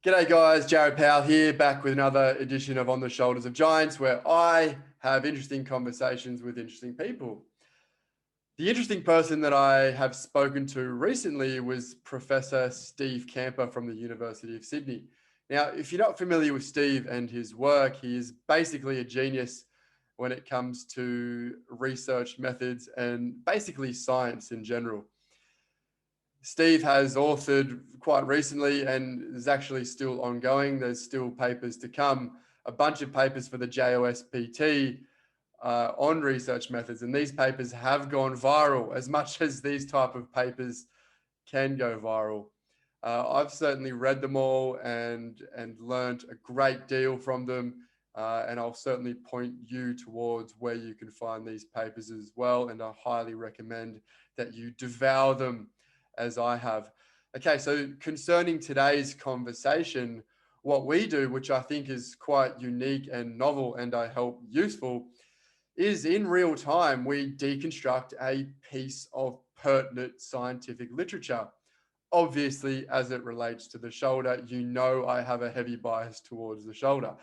G'day guys, Jared Powell here, back with another edition of On the Shoulders of Giants, where I have interesting conversations with interesting people. The interesting person that I have spoken to recently was Professor Steve Kamper from the University of Sydney. Now, if you're not familiar with Steve and his work, he is basically a genius when it comes to research methods and basically science in general. Steve has authored quite recently and is actually still ongoing. There's still papers to come, a bunch of papers for the JOSPT on research methods. And these papers have gone viral as much as these type of papers can go viral. I've certainly read them all and learned a great deal from them. And I'll certainly point you towards where you can find these papers as well. And I highly recommend that you devour them as I have. Okay, so concerning today's conversation, what we do, which I think is quite unique and novel and I hope useful, is in real time, we deconstruct a piece of pertinent scientific literature. Obviously, as it relates to the shoulder, you know I have a heavy bias towards the shoulder.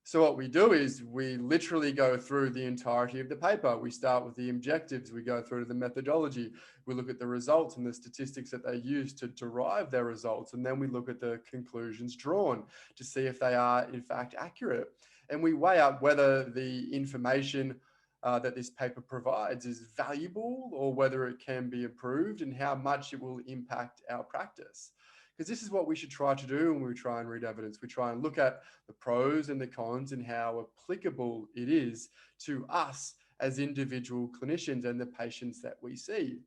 So what we do is we literally go through the entirety of the paper. We start with the objectives, we go through the methodology, we look at the results and the statistics that they use to derive their results, and then we look at the conclusions drawn to see if they are in fact accurate. And we weigh up whether the information that this paper provides is valuable or whether it can be improved and how much it will impact our practice. Because this is what we should try to do when we try and read evidence. We try and look at the pros and the cons and how applicable it is to us as individual clinicians and the patients that we see.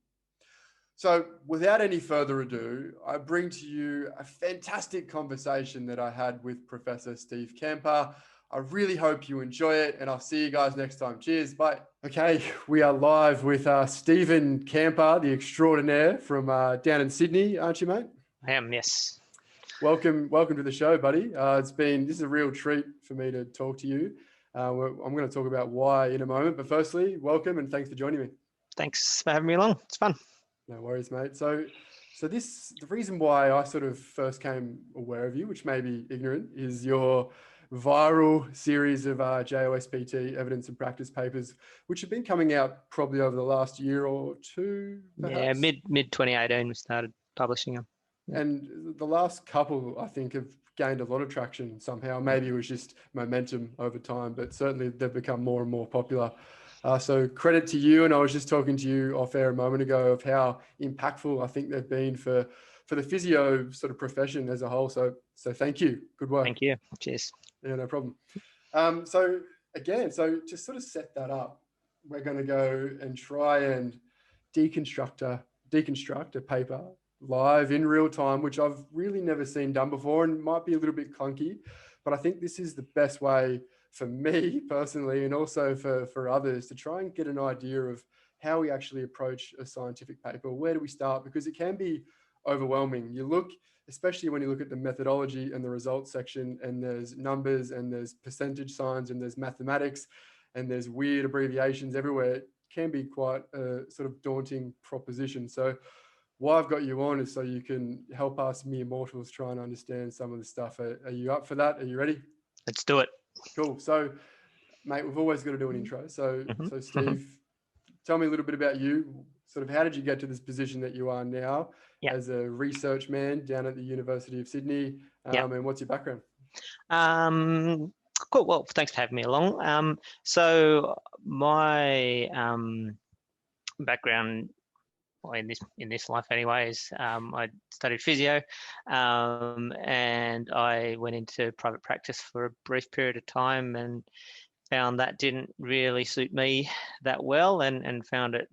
So without any further ado, I bring to you a fantastic conversation that I had with Professor Steve Kamper. I really hope you enjoy it, and I'll see you guys next time. Cheers, bye. Okay, we are live with Stephen Kamper, the extraordinaire from down in Sydney, aren't you, mate? I am, yes. Welcome to the show, buddy. This is a real treat for me to talk to you. I'm going to talk about why in a moment, but firstly, welcome and thanks for joining me. Thanks for having me along. It's fun. No worries, mate. So the reason why I sort of first came aware of you, which may be ignorant, is your viral series of JOSPT evidence and practice papers, which have been coming out probably over the last year or two, perhaps? Yeah, mid 2018 we started publishing them. Yeah. And the last couple, I think, have gained a lot of traction somehow. Maybe it was just momentum over time, but certainly they've become more and more popular. So credit to you. And I was just talking to you off air a moment ago of how impactful I think they've been for the physio sort of profession as a whole. So thank you. Good work. Thank you. Cheers. Yeah, no problem. So to sort of set that up, we're going to go and try and deconstruct a paper live in real time, which I've really never seen done before and might be a little bit clunky, but I think this is the best way for me personally and also for others to try and get an idea of how we actually approach a scientific paper. Where do we start? Because it can be overwhelming. Especially when you look at the methodology and the results section, and there's numbers and there's percentage signs and there's mathematics and there's weird abbreviations everywhere. It can be quite a sort of daunting proposition. So why I've got you on is so you can help us mere mortals try and understand some of the stuff. Are you up for that? Are you ready? Let's do it. Cool. So, mate, we've always got to do an intro. So Steve, tell me a little bit about you. Sort of how did you get to this position that you are now as a research man down at the University of Sydney? And what's your background? Cool. Well, thanks for having me along. So my background, well, in this life anyways, I studied physio, and I went into private practice for a brief period of time and found that didn't really suit me that well, and found it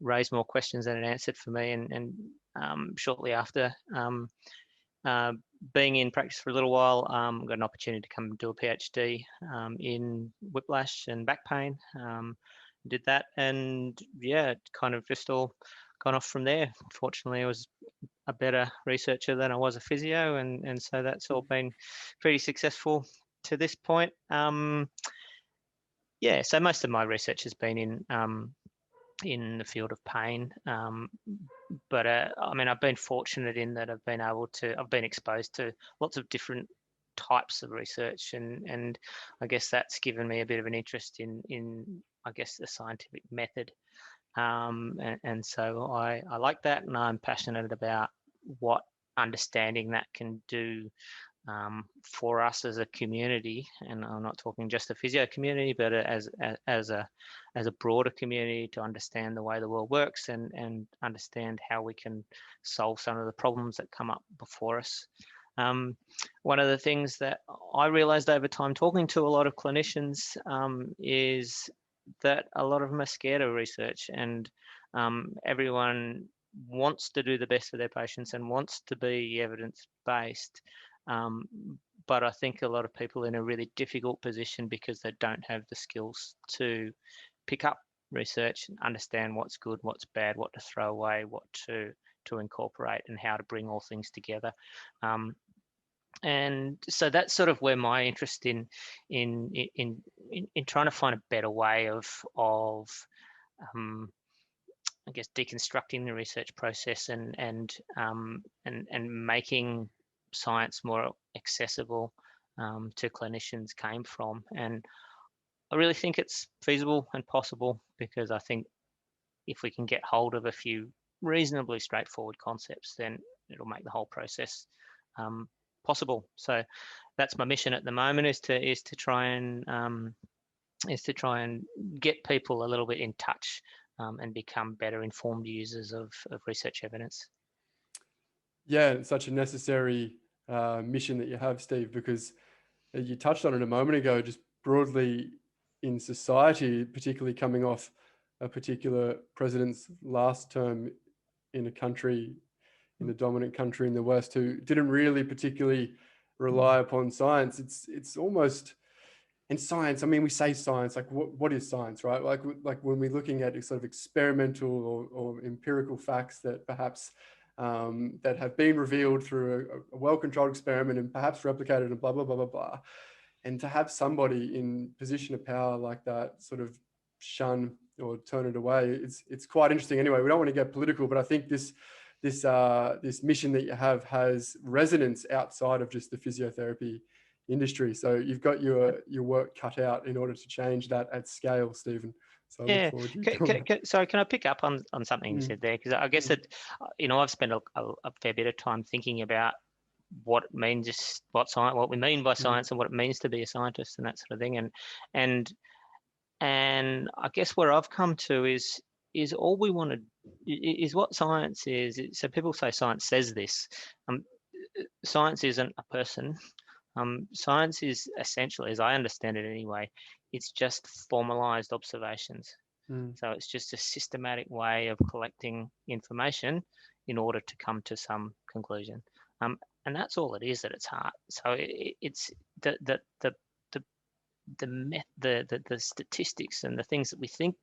raised more questions than it answered for me. And shortly after being in practice for a little while, got an opportunity to come and do a Ph.D. In whiplash and back pain. Did that, and it kind of just all gone off from there. Fortunately, I was a better researcher than I was a physio, and so that's all been pretty successful to this point. So most of my research has been in in the field of pain. But I mean, I've been fortunate in that I've been exposed to lots of different types of research, and I guess that's given me a bit of an interest in I guess the scientific method. And so I like that, and I'm passionate about what understanding that can do for us as a community. And I'm not talking just the physio community, but as a broader community, to understand the way the world works and understand how we can solve some of the problems that come up before us. One of the things that I realized over time talking to a lot of clinicians is that a lot of them are scared of research, and everyone wants to do the best for their patients and wants to be evidence-based. But I think a lot of people are in a really difficult position because they don't have the skills to pick up research and understand what's good, what's bad, what to throw away, what to incorporate, and how to bring all things together. And so that's sort of where my interest in trying to find a better way of I guess deconstructing the research process and making science more accessible to clinicians came from. And I really think it's feasible and possible, because I think if we can get hold of a few reasonably straightforward concepts, then it'll make the whole process possible. So that's my mission at the moment, is to try and get people a little bit in touch and become better informed users of research evidence. Yeah, it's such a necessary mission that you have, Steve, because you touched on it a moment ago, just broadly in society, particularly coming off a particular president's last term in a country, in the dominant country in the West, who didn't really particularly rely upon science. It's almost, in science, I mean, we say science, like what is science, right? Like when we're looking at sort of experimental or empirical facts that perhaps that have been revealed through a well-controlled experiment and perhaps replicated and blah, blah, blah, blah, blah. And to have somebody in position of power like that sort of shun or turn it away, it's quite interesting. Anyway, we don't want to get political, but I think this mission that you have has resonance outside of just the physiotherapy industry. So you've got your work cut out in order to change that at scale, Stephen. So I look forward to you. Sorry, can I pick up on something you said there? Because I guess that, I've spent a fair bit of time thinking about what it means, what we mean by science, and what it means to be a scientist and that sort of thing. And I guess where I've come to is all we want to is what science is. So people say science says this. Science isn't a person. Science is essentially, as I understand it anyway, it's just formalized observations. So it's just a systematic way of collecting information in order to come to some conclusion. And that's all it is at its heart. So it's the statistics and the things that we think,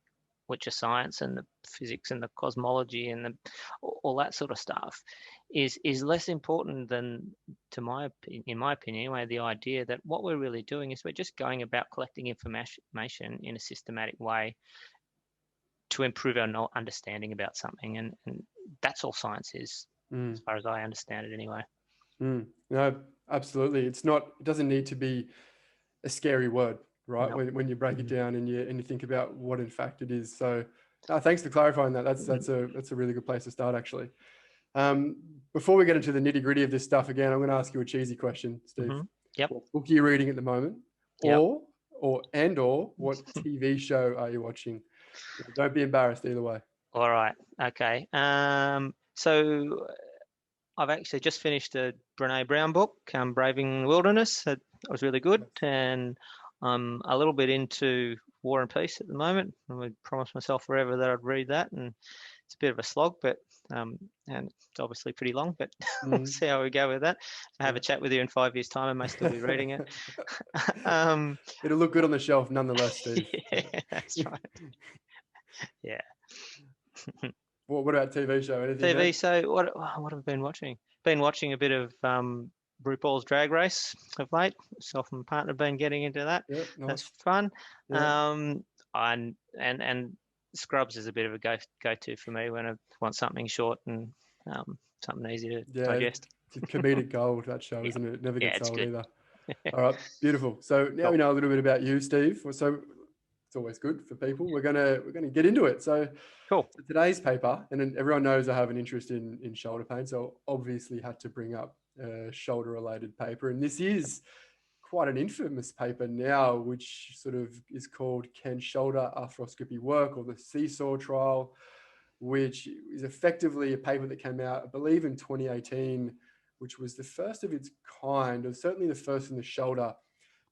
which are science, and the physics and the cosmology and all that sort of stuff, is less important than, in my opinion anyway, the idea that what we're really doing is we're just going about collecting information in a systematic way to improve our understanding about something, and that's all science is, as far as I understand it anyway. No, absolutely. It doesn't need to be a scary word, right? Nope. When you break it down and you think about what in fact it is. So thanks for clarifying that. That's a really good place to start, actually. Before we get into the nitty gritty of this stuff, again, I'm going to ask you a cheesy question, Steve. Yep. What book are you reading at the moment? Yep. Or what TV show are you watching? Don't be embarrassed either way. All right. Okay. So I've actually just finished a Brene Brown book, Braving the Wilderness. It was really good, and I'm a little bit into War and Peace at the moment. I promised myself forever that I'd read that, and it's a bit of a slog, but and it's obviously pretty long, but we'll see how we go with that. I'll have a chat with you in 5 years' time. I may still be reading it. It'll look good on the shelf nonetheless, Steve. Yeah, that's right. Yeah. What about TV show? Anything? TV. So what have I been watching? Been watching a bit of RuPaul's Drag Race of late. Myself and my partner have been getting into that. Yep, nice. That's fun. Yep. And Scrubs is a bit of a go-to for me when I want something short and something easy to Yeah, digest. it's comedic gold, that show, Yeah, isn't it? It never yeah, gets it's old good. either. All right, beautiful. So now Cool. we know a little bit about you, Steve. So it's always good for people. We're gonna get into it. So Cool. today's paper, and then everyone knows I have an interest in shoulder pain, so obviously had to bring up a shoulder-related paper, and this is quite an infamous paper now, which sort of is called "Can Shoulder Arthroscopy Work?" or the Seesaw trial, which is effectively a paper that came out, I believe, in 2018, which was the first of its kind, or certainly the first in the shoulder,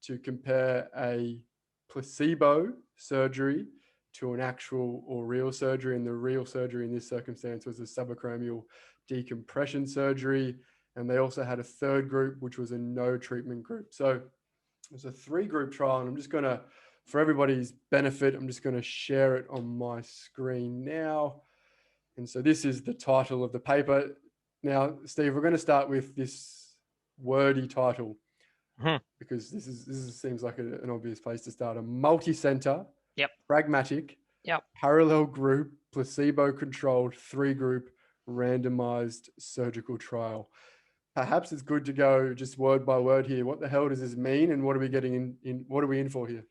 to compare a placebo surgery to an actual or real surgery. And the real surgery in this circumstance was a subacromial decompression surgery. And they also had a third group, which was a no treatment group. So it was a 3-group trial. And I'm just going to, for everybody's benefit, I'm just going to share it on my screen now. And so this is the title of the paper. Now, Steve, we're going to start with this wordy title because this seems like an obvious place to start. A multi-center, Yep. pragmatic, Yep. parallel group, placebo-controlled, 3-group, randomized surgical trial. Perhaps it's good to go just word by word here. What the hell does this mean, and what are we getting in? What are we in for here?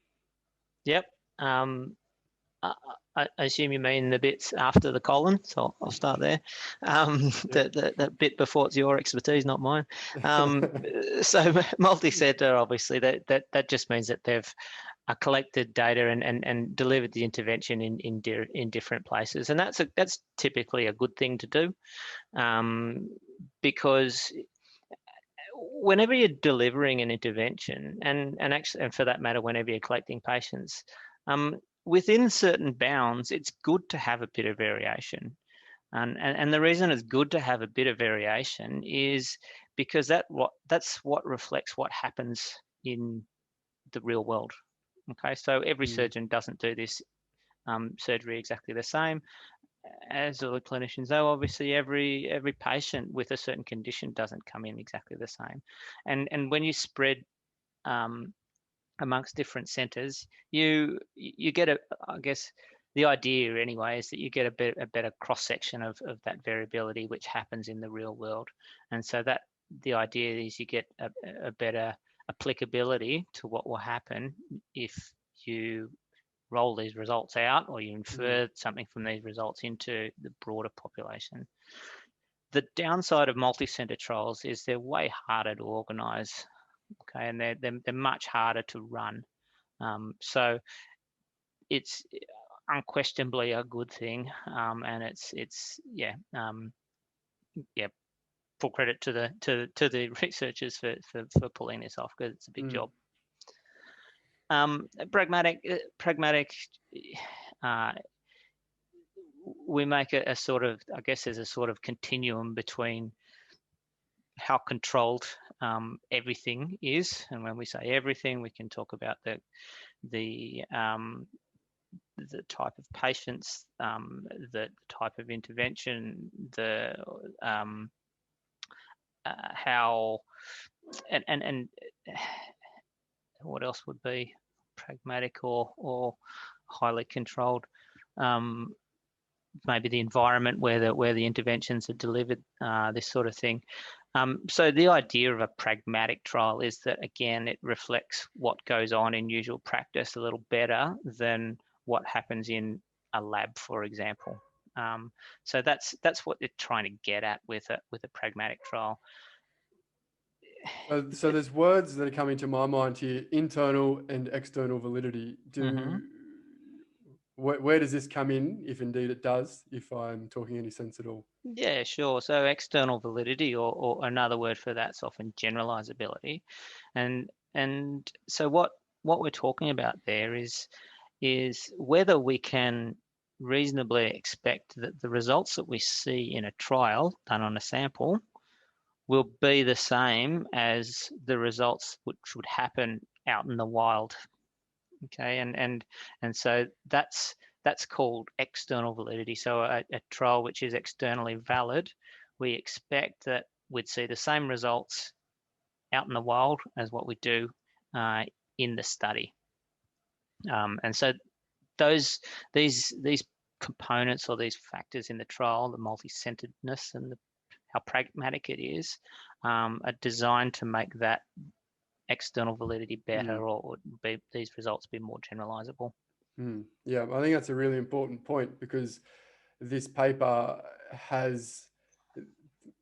Yep. I assume you mean the bits after the colon, so I'll start there. The bit before it's your expertise, not mine. So multi-center, obviously, that just means that they've collected data and delivered the intervention in different places, and that's typically a good thing to do, because whenever you're delivering an intervention, and for that matter, whenever you're collecting patients, within certain bounds, it's good to have a bit of variation. And the reason it's good to have a bit of variation is because that's what reflects what happens in the real world. Okay, so every surgeon doesn't do this surgery exactly the same. As all the clinicians know, obviously every patient with a certain condition doesn't come in exactly the same. And when you spread amongst different centers, you get I guess the idea anyway is that you get a better cross section of that variability which happens in the real world. And so that the idea is you get a better applicability to what will happen if you roll these results out or you infer something from these results into the broader population. The downside of multi-center trials is they're way harder to organize, okay, and they're much harder to run. So it's unquestionably a good thing, and it's full credit to the researchers for pulling this off, because it's a big job. Pragmatic, we make a sort of, I guess there's a sort of continuum between how controlled everything is, and when we say everything, we can talk about the type of patients, the type of intervention, the how, and what else would be pragmatic or highly controlled. Maybe the environment where the interventions are delivered, this sort of thing. So the idea of a pragmatic trial is that, again, it reflects what goes on in usual practice a little better than what happens in a lab, for example. So that's what they're trying to get at with a pragmatic trial. So there's words that are coming to my mind here: internal and external validity. Where does this come in, if indeed it does, if I'm talking any sense at all? Yeah, sure. So external validity, or another word for that's often generalizability, and so what we're talking about there is whether we can reasonably expect that the results that we see in a trial done on a sample will be the same as the results which would happen out in the wild. Okay, and so that's called external validity. So a trial which is externally valid, we expect that we'd see the same results out in the wild as what we do in the study. And so these components or these factors in the trial, the multi-centeredness and how pragmatic it is, are designed to make that external validity better, or these results be more generalizable. Yeah, I think that's a really important point, because this paper has,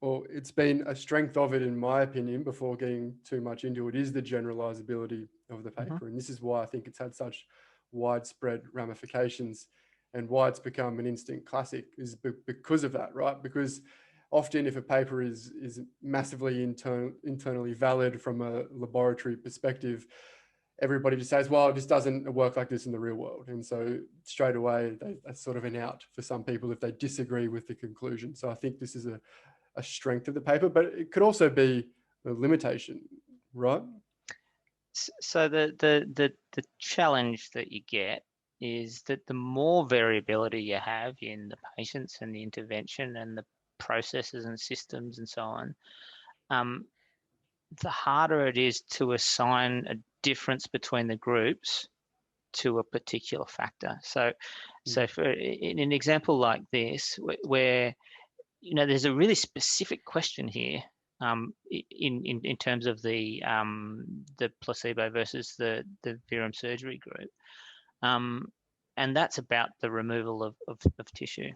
or it's been a strength of it, in my opinion, before getting too much into it, is the generalizability of the paper. And this is why I think it's had such widespread ramifications, and why it's become an instant classic is because of that, right? Because often if a paper is massively internally valid from a laboratory perspective, everybody just says, well, this doesn't work like this in the real world. And so straight away, that's sort of an out for some people if they disagree with the conclusion. So I think this is a strength of the paper, but it could also be a limitation, right? So the challenge that you get is that the more variability you have in the patients and the intervention and the processes and systems and so on, the harder it is to assign a difference between the groups to a particular factor. So for in an example like this, where there's a really specific question here, in terms of the placebo versus the Verum surgery group, and that's about the removal of tissue.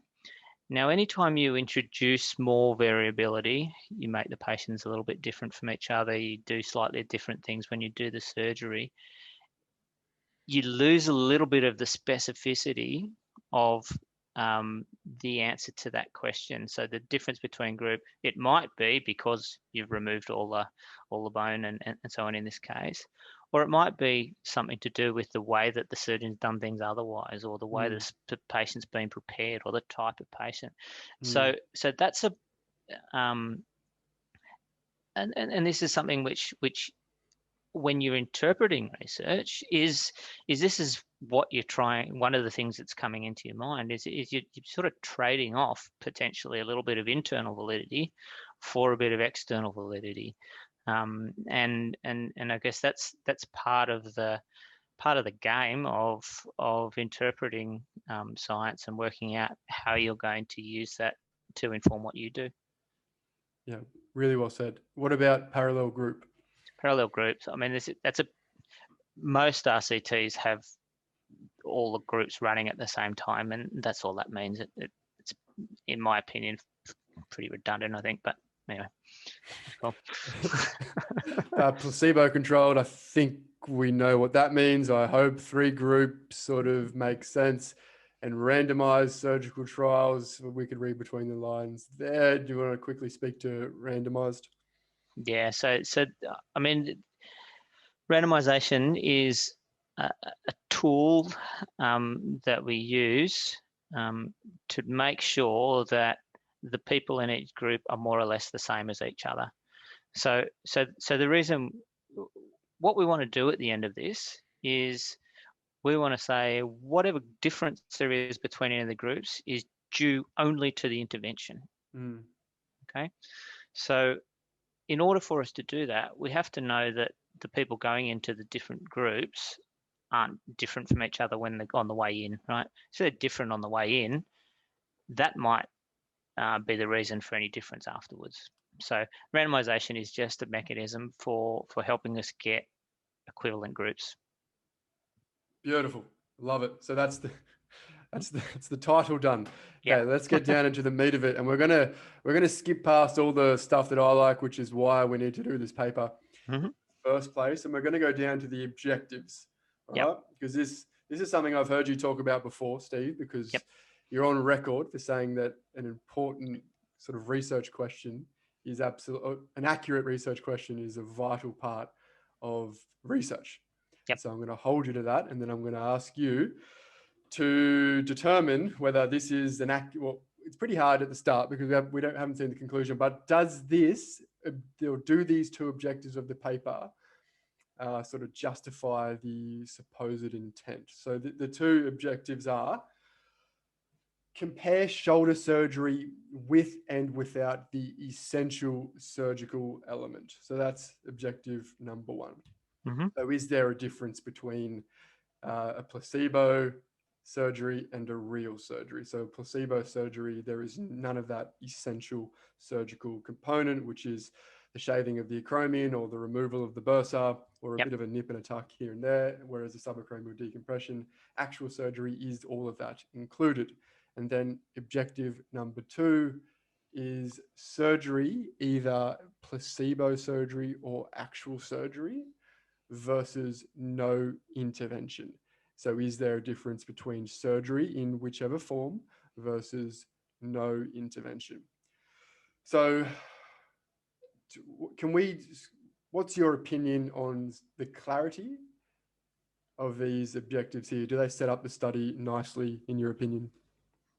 Now, anytime you introduce more variability, you make the patients a little bit different from each other, you do slightly different things when you do the surgery, you lose a little bit of the specificity of the answer to that question. So the difference between group, it might be because you've removed all the bone and so on in this case, or it might be something to do with the way that the surgeon's done things otherwise, or the way the patient's been prepared, or the type of patient. So that's a and this is something which when you're interpreting research is this is what you're trying. One of the things that's coming into your mind is you're sort of trading off potentially a little bit of internal validity for a bit of external validity, and I guess that's part of the game of interpreting science and working out how you're going to use that to inform what you do. Yeah, really well said. What about parallel group? Parallel groups. I mean, most RCTs have all the groups running at the same time, and that's all that means. It's, in my opinion, pretty redundant, I think. But anyway, cool. Placebo-controlled, I think we know what that means. I hope 3 groups sort of make sense. And randomized surgical trials, we could read between the lines there. Do you want to quickly speak to randomized? Yeah, so I mean, randomization is a tool that we use to make sure that the people in each group are more or less the same as each other. So the reason, what we want to do at the end of this is we want to say whatever difference there is between any of the groups is due only to the intervention. Okay, so in order for us to do that, we have to know that the people going into the different groups aren't different from each other when they're on the way in, right? So they're different on the way in. That might be the reason for any difference afterwards. So randomization is just a mechanism for helping us get equivalent groups. Beautiful, love it. So that's the title done. Yeah. Okay, let's get down into the meat of it, and we're gonna skip past all the stuff that I like, which is why we need to do this paper first place, and we're gonna go down to the objectives, right? Because this is something I've heard you talk about before, Steve, because you're on record for saying that an important sort of research question is an accurate research question is a vital part of research. So I'm going to hold you to that, and then I'm going to ask you to determine whether this is an accurate. Well, it's pretty hard at the start because we haven't seen the conclusion. But do these 2 objectives of the paper sort of justify the supposed intent? So the 2 objectives are: compare shoulder surgery with and without the essential surgical element. So that's objective number 1. So is there a difference between a placebo surgery and a real surgery. So placebo surgery, there is none of that essential surgical component, which is the shaving of the acromion or the removal of the bursa or a Yep. bit of a nip and a tuck here and there, whereas the subacromial decompression, actual surgery is all of that included. And then objective number 2 is surgery, either placebo surgery or actual surgery versus no intervention. So is there a difference between surgery in whichever form versus no intervention? So what's your opinion on the clarity of these objectives here? Do they set up the study nicely in your opinion?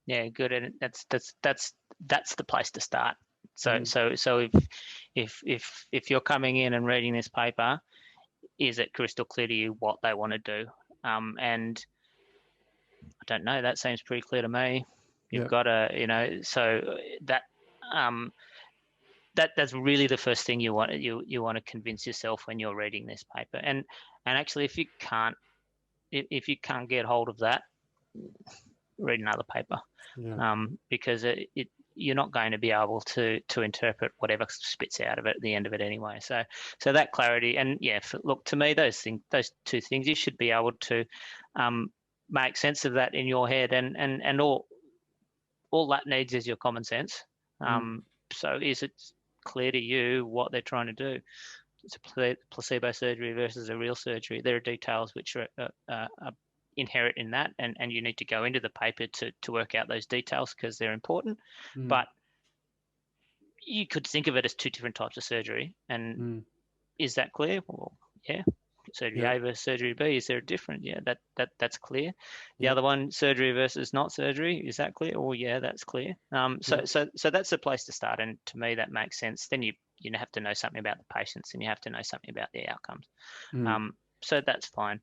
Yeah, good. And that's the place to start. So Mm. so if you're coming in and reading this paper, is it crystal clear to you what they want to do? And I don't know, that seems pretty clear to me. You've Yeah. got to, so that that's really the first thing you want to convince yourself when you're reading this paper. And actually, if you can't get hold of that, read another paper. Yeah. Because you're not going to be able to interpret whatever spits out of it at the end of it anyway. So that clarity, and yeah, look, to me, those two things, you should be able to make sense of that in your head, and all that needs is your common sense. So is it clear to you what they're trying to do? It's a placebo surgery versus a real surgery. There are details which are inherent in that, and you need to go into the paper to work out those details because they're important. But you could think of it as two different types of surgery. And is that clear? Well, yeah. Surgery A versus surgery B, is there a difference? Yeah, that's clear. The other one, surgery versus not surgery, is that clear? Oh yeah, that's clear. So that's the place to start, and to me that makes sense. Then you have to know something about the patients, and you have to know something about the outcomes. So that's fine.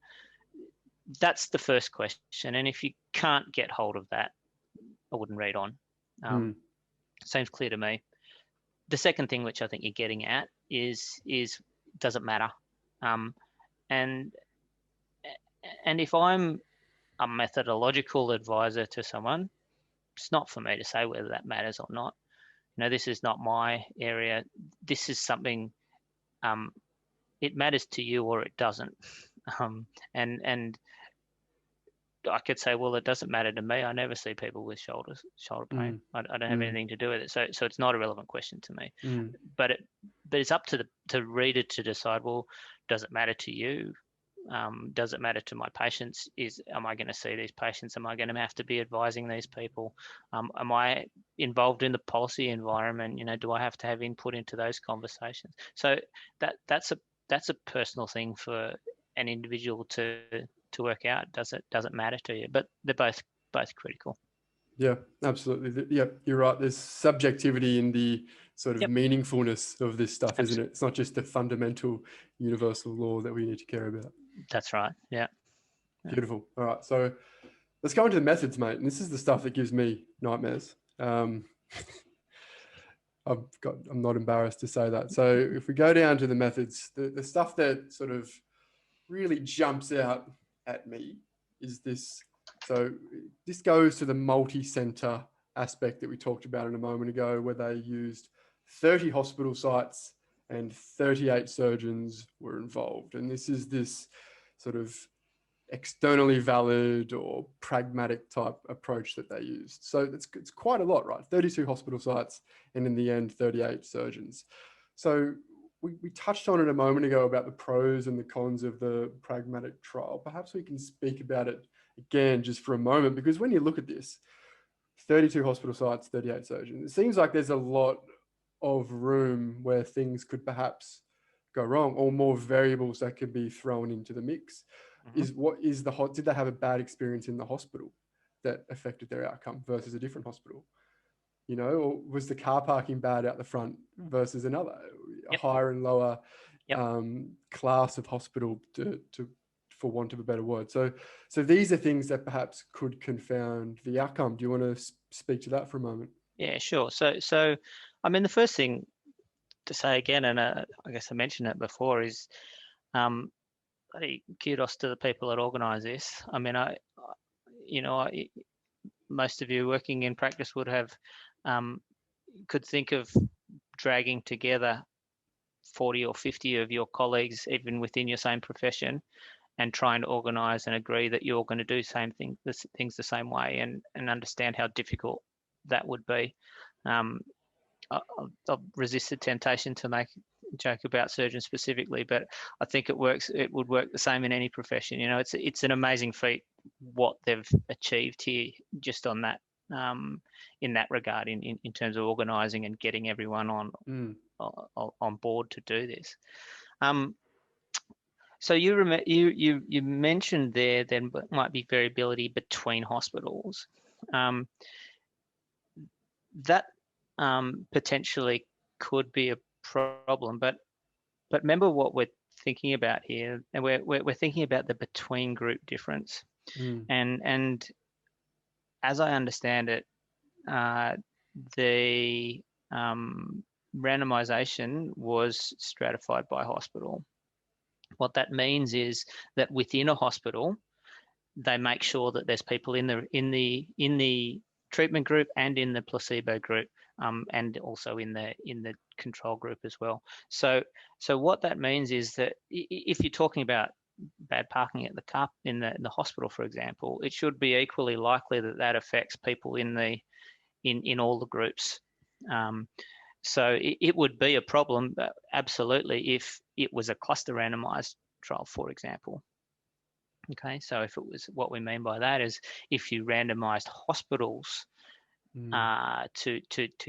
That's the first question, and if you can't get hold of that, I wouldn't read on. Seems clear to me. The second thing, which I think you're getting at, is does it matter? And if I'm a methodological advisor to someone, it's not for me to say whether that matters or not. This is not my area. This is something, it matters to you or it doesn't. And I could say, well, it doesn't matter to me. I never see people with shoulder pain. I don't have anything to do with it. So it's not a relevant question to me. But it's up to the reader to decide, well, does it matter to you? Does it matter to my patients? Am I going to see these patients? Am I going to have to be advising these people? Am I involved in the policy environment? Do I have to have input into those conversations? So that's a personal thing for an individual to work out. Does it matter to you? But they're both critical. Yeah, absolutely. Yeah, you're right. There's subjectivity in the sort of meaningfulness of this stuff, isn't it? It's not just the fundamental universal law that we need to care about. That's right. Yeah. Beautiful. All right. So let's go into the methods, mate. And this is the stuff that gives me nightmares. I'm not embarrassed to say that. So if we go down to the methods, the stuff that sort of really jumps out at me is this. So this goes to the multi-center aspect that we talked about in a moment ago, where they used 30 hospital sites and 38 surgeons were involved. And this is this sort of externally valid or pragmatic type approach that they used. So it's quite a lot, right? 32 hospital sites and in the end, 38 surgeons. So we touched on it a moment ago about the pros and the cons of the pragmatic trial. Perhaps we can speak about it again just for a moment, because when you look at this, 32 hospital sites, 38 surgeons, it seems like there's a lot of room where things could perhaps go wrong, or more variables that could be thrown into the mix. Did they have a bad experience in the hospital that affected their outcome versus a different hospital? Or was the car parking bad out the front versus another, a higher and lower class of hospital, for want of a better word. So these are things that perhaps could confound the outcome. Do you want to speak to that for a moment? Yeah, sure. So I mean, the first thing to say again, and I guess I mentioned it before, is kudos to the people that organise this. I mean, most of you working in practice would have could think of dragging together 40 or 50 of your colleagues, even within your same profession, and trying to organise and agree that you're going to do things the same way, and understand how difficult that would be. I'll resist the temptation to make a joke about surgeons specifically, but I think it would work the same in any profession. It's an amazing feat what they've achieved here just on that, in that regard, in terms of organising and getting everyone on board to do this. So you mentioned there might be variability between hospitals. That potentially could be a problem, but remember what we're thinking about here, and we're thinking about the between group difference. And as I understand it, the randomization was stratified by hospital. What that means is that within a hospital, they make sure that there's people in the treatment group and in the placebo group, and also in the control group as well. So what that means is that if you're talking about bad parking at the car in the hospital, for example, it should be equally likely that affects people in all the groups. So it would be a problem, absolutely, if it was a cluster randomized trial, for example. Okay, so if it was, what we mean by that is if you randomized hospitals to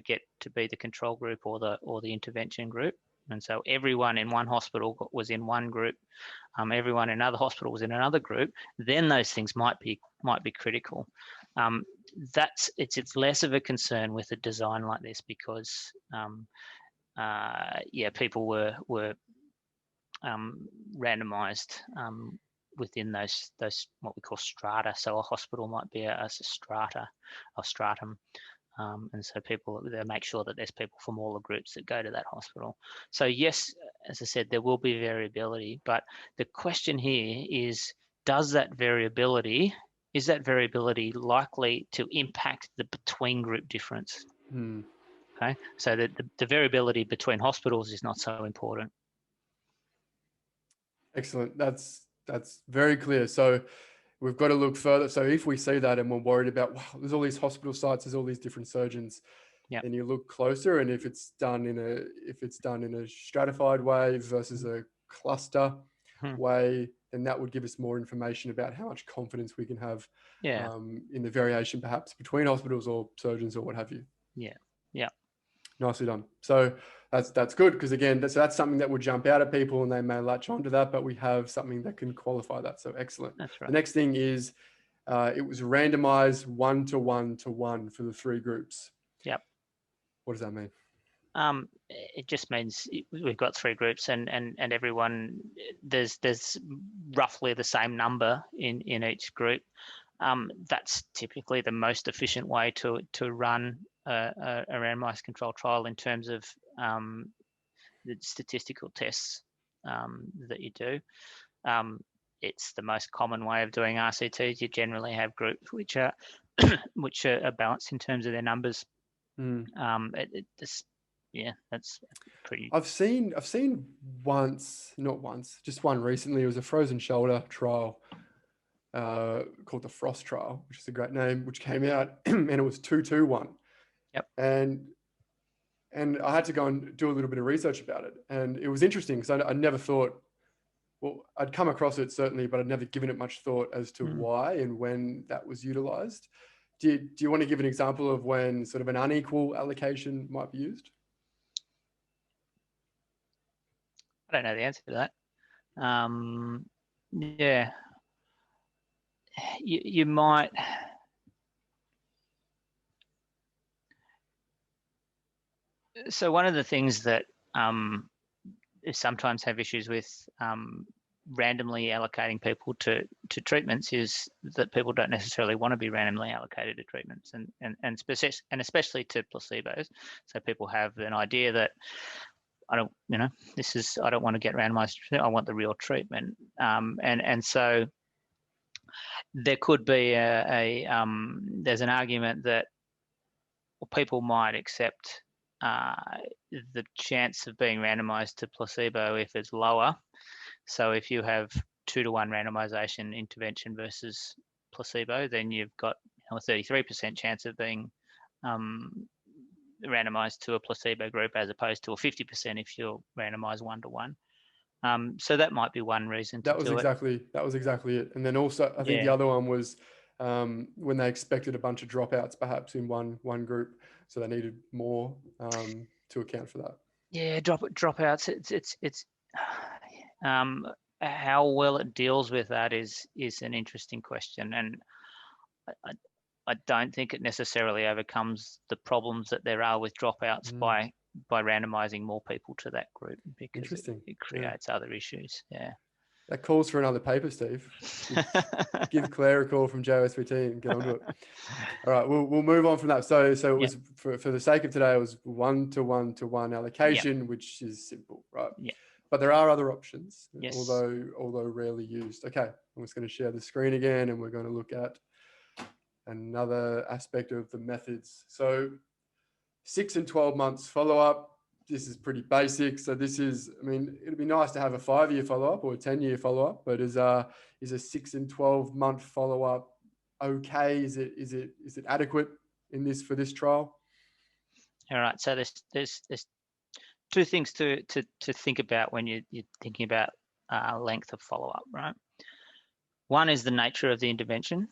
get to be the control group or the intervention group, and so everyone in one hospital was in one group, everyone in another hospital was in another group, then those things might be critical. It's less of a concern with a design like this because people were randomized within those what we call strata. So a hospital might be a strata or stratum, and so they make sure that there's people from all the groups that go to that hospital. So yes, as I said, there will be variability, but the question here is, is that variability likely to impact the between group difference? Okay, so the variability between hospitals is not so important. Excellent. That's very clear. So we've got to look further. So if we see that and we're worried about, wow, there's all these hospital sites, there's all these different surgeons, then you look closer, and if it's done in a stratified way versus a cluster way, then that would give us more information about how much confidence we can have in the variation, perhaps between hospitals or surgeons or what have you. Yeah. Nicely done. So that's good, because again, that's something that would jump out at people and they may latch onto that, but we have something that can qualify that. So excellent. That's right. The next thing is it was randomized 1:1:1 for the three groups. Yep. What does that mean? It just means we've got three groups, and everyone, there's roughly the same number in each group. That's typically the most efficient way to run a randomized control trial in terms of the statistical tests that you do. It's the most common way of doing RCTs. You generally have groups which are balanced in terms of their numbers. That's pretty. I've seen just one recently. It was a frozen shoulder trial called the Frost trial, which is a great name, which came out and it was 2:2:1. Yep. And I had to go and do a little bit of research about it, and it was interesting because I never thought. Well, I'd come across it certainly, but I'd never given it much thought as to why and when that was utilized. Do you want to give an example of when sort of an unequal allocation might be used? I don't know the answer to that. Yeah, you might. So one of the things that sometimes have issues with randomly allocating people to treatments is that people don't necessarily want to be randomly allocated to treatments, and especially to placebos. So people have an idea that I don't want to get randomized. I want the real treatment, and so There could be there's an argument that people might accept the chance of being randomized to placebo if it's lower. So if you have 2-to-1 randomization intervention versus placebo, then you've got a 33% chance of being randomized to a placebo group as opposed to a 50% if you're randomized 1-to-1. So that might be one reason to do it. That was exactly it. And then also, I think the other one was when they expected a bunch of dropouts, perhaps in one group, so they needed more to account for that. Yeah, dropouts. It's how well it deals with that is an interesting question, and I don't think it necessarily overcomes the problems that there are with dropouts by randomizing more people to that group, because it creates other issues. Yeah. That calls for another paper, Steve. Give Claire a call from JOSVT and get onto it. All right, we'll move on from that. So it was for the sake of today, it was 1-to-1 allocation, which is simple, right? Yeah. But there are other options, Yes. although rarely used. Okay, I'm just going to share the screen again, and we're going to look at another aspect of the methods. So 6 and 12 months follow-up. This is pretty basic. So this is, I mean, it'd be nice to have a 5-year follow-up or a 10-year follow-up, but is a 6 and 12-month follow-up okay? Is it adequate for this trial? All right. So there's two things to think about when you're thinking about length of follow-up, right? One is the nature of the intervention,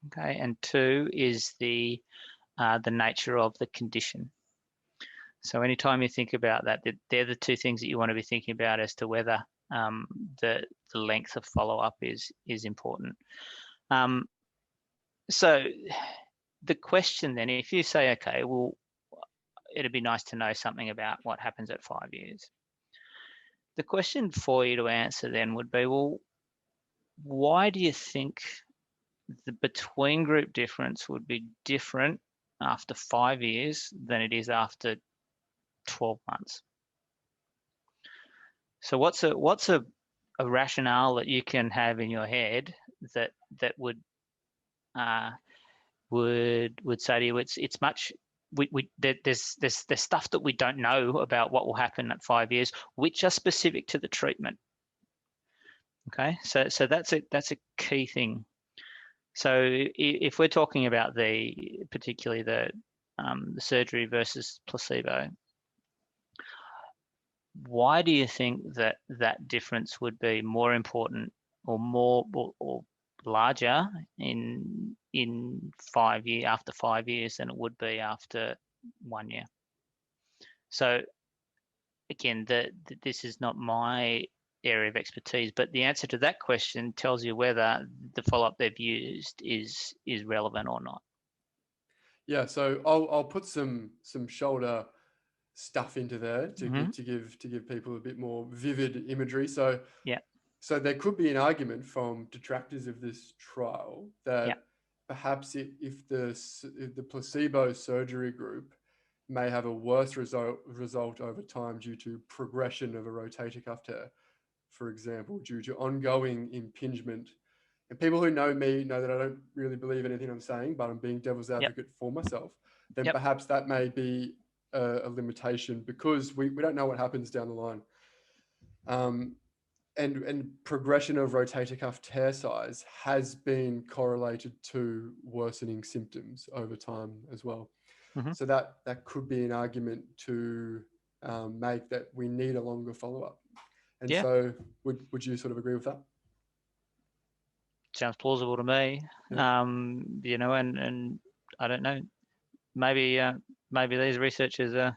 okay, and two is the nature of the condition. So anytime you think about that, they're the two things that you want to be thinking about as to whether the length of follow-up is important. So the question then, if you say, okay, well, it'd be nice to know something about what happens at 5 years. The question for you to answer then would be, well, why do you think the between group difference would be different after 5 years than it is after 12 months? So what's a rationale that you can have in your head that would say to you it's much there's stuff that we don't know about what will happen at 5 years, which are specific to the treatment. Okay, so that's a key thing. So if we're talking about particularly the surgery versus placebo, why do you think that difference would be more important or more or larger in 5 years after 5 years than it would be after 1 year? So again, this is not my area of expertise, but the answer to that question tells you whether the follow-up they've used is relevant or not. Yeah, so I'll put some shoulder stuff into there to give people a bit more vivid imagery. So so there could be an argument from detractors of this trial that perhaps if the placebo surgery group may have a worse result over time due to progression of a rotator cuff tear, for example, due to ongoing impingement. And people who know me know that I don't really believe anything I'm saying, but I'm being devil's advocate for myself. Then perhaps that may be a limitation because we don't know what happens down the line. And progression of rotator cuff tear size has been correlated to worsening symptoms over time as well. So that could be an argument to make that we need a longer follow-up. And so would you sort of agree with that? Sounds plausible to me. You know, and I don't know, maybe these researchers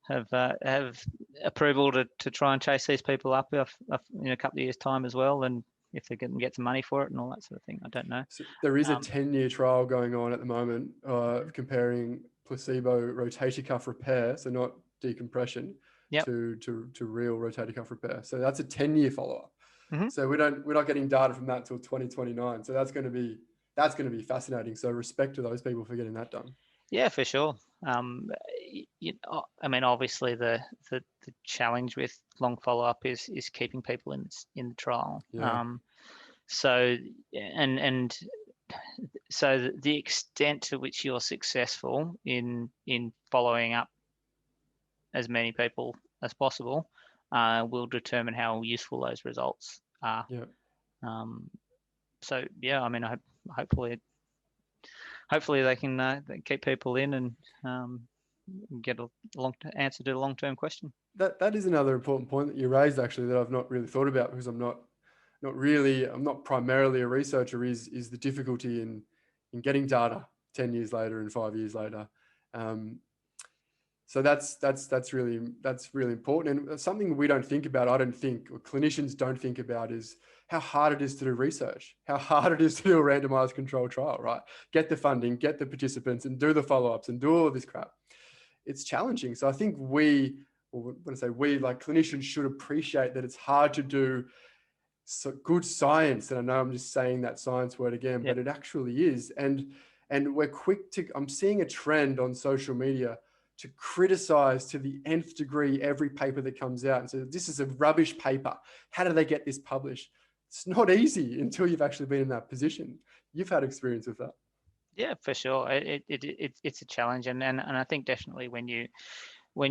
have approval to try and chase these people up in a couple of years' time as well, and if they can get some money for it and all that sort of thing. I don't know. So there is a 10-year trial going on at the moment comparing placebo rotator cuff repair, so not decompression, to real rotator cuff repair. So that's a 10-year follow-up. So we're not getting data from that until 2029. So that's going to be fascinating. So respect to those people for getting that done. Yeah, for sure. You know, I mean, obviously the challenge with long follow-up is keeping people in the trial. So so the extent to which you're successful in following up as many people as possible will determine how useful those results are. Yeah. So yeah, I mean, hopefully they can keep people in and get a answer to a long-term question. That is another important point that you raised, actually, that I've not really thought about, because I'm not primarily a researcher, is the difficulty in getting data 10 years later and 5 years later. So that's really important, and something we don't think about. I don't think, or clinicians don't think about, is how hard it is to do research, how hard it is to do a randomized controlled trial, right? Get the funding, get the participants, and do the follow-ups and do all of this crap. It's challenging. So I think when I say we, like clinicians, should appreciate that it's hard to do good science. And I know I'm just saying that science word again, Yep. but it actually is. And we're quick to, I'm seeing a trend on social media to criticize to the nth degree every paper that comes out and say, this is a rubbish paper. How do they get this published? It's not easy until you've actually been in that position. You've had experience with that. Yeah, for sure. It's a challenge, and I think definitely when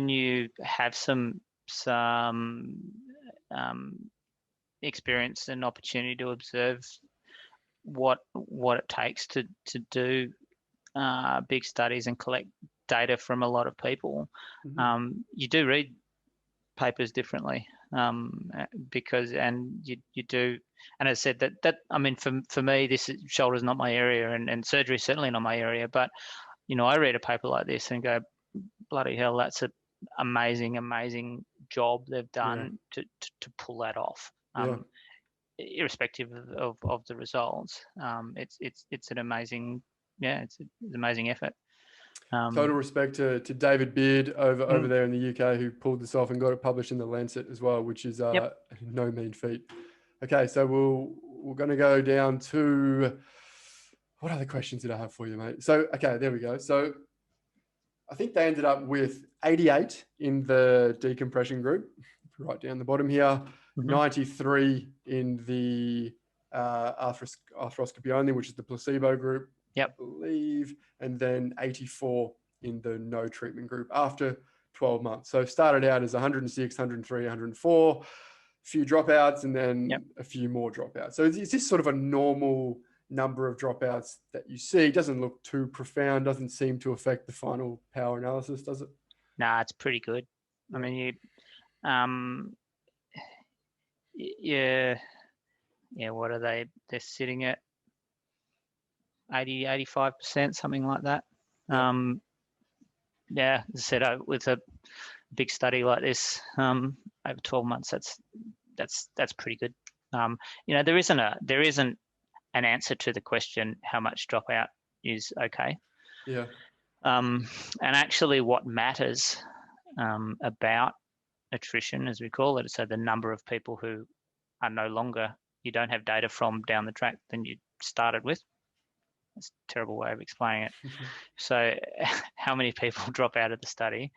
you have some experience and opportunity to observe what it takes to do big studies and collect data from a lot of people, you do read papers differently, because you do, and as I said, that I mean, for me, shoulder is not my area, and surgery is certainly not my area, but I read a paper like this and go, bloody hell, that's an amazing job they've done to pull that off. Irrespective of the results, it's an amazing, it's an amazing effort. Total respect to David Beard over there in the UK, who pulled this off and got it published in the Lancet as well, which is no mean feat. Okay, so we're going to go down to, what other questions did I have for you, mate? So, okay, there we go. So I think they ended up with 88 in the decompression group, right down the bottom here, 93 in the arthroscopy only, which is the placebo group, I believe, and then 84 in the no treatment group after 12 months. So started out as 106, 103, 104, a few dropouts, and then a few more dropouts. So is this sort of a normal number of dropouts that you see? It doesn't look too profound, doesn't seem to affect the final power analysis, does it? Nah, it's pretty good. I mean, what are they? They're sitting at 80, 85%, something like that. As I said, with a big study like this, over 12 months, that's pretty good. There isn't an answer to the question how much dropout is okay. And actually, what matters about attrition, as we call it, so the number of people who are no longer, you don't have data from down the track than you started with. That's a terrible way of explaining it. So how many people drop out of the study?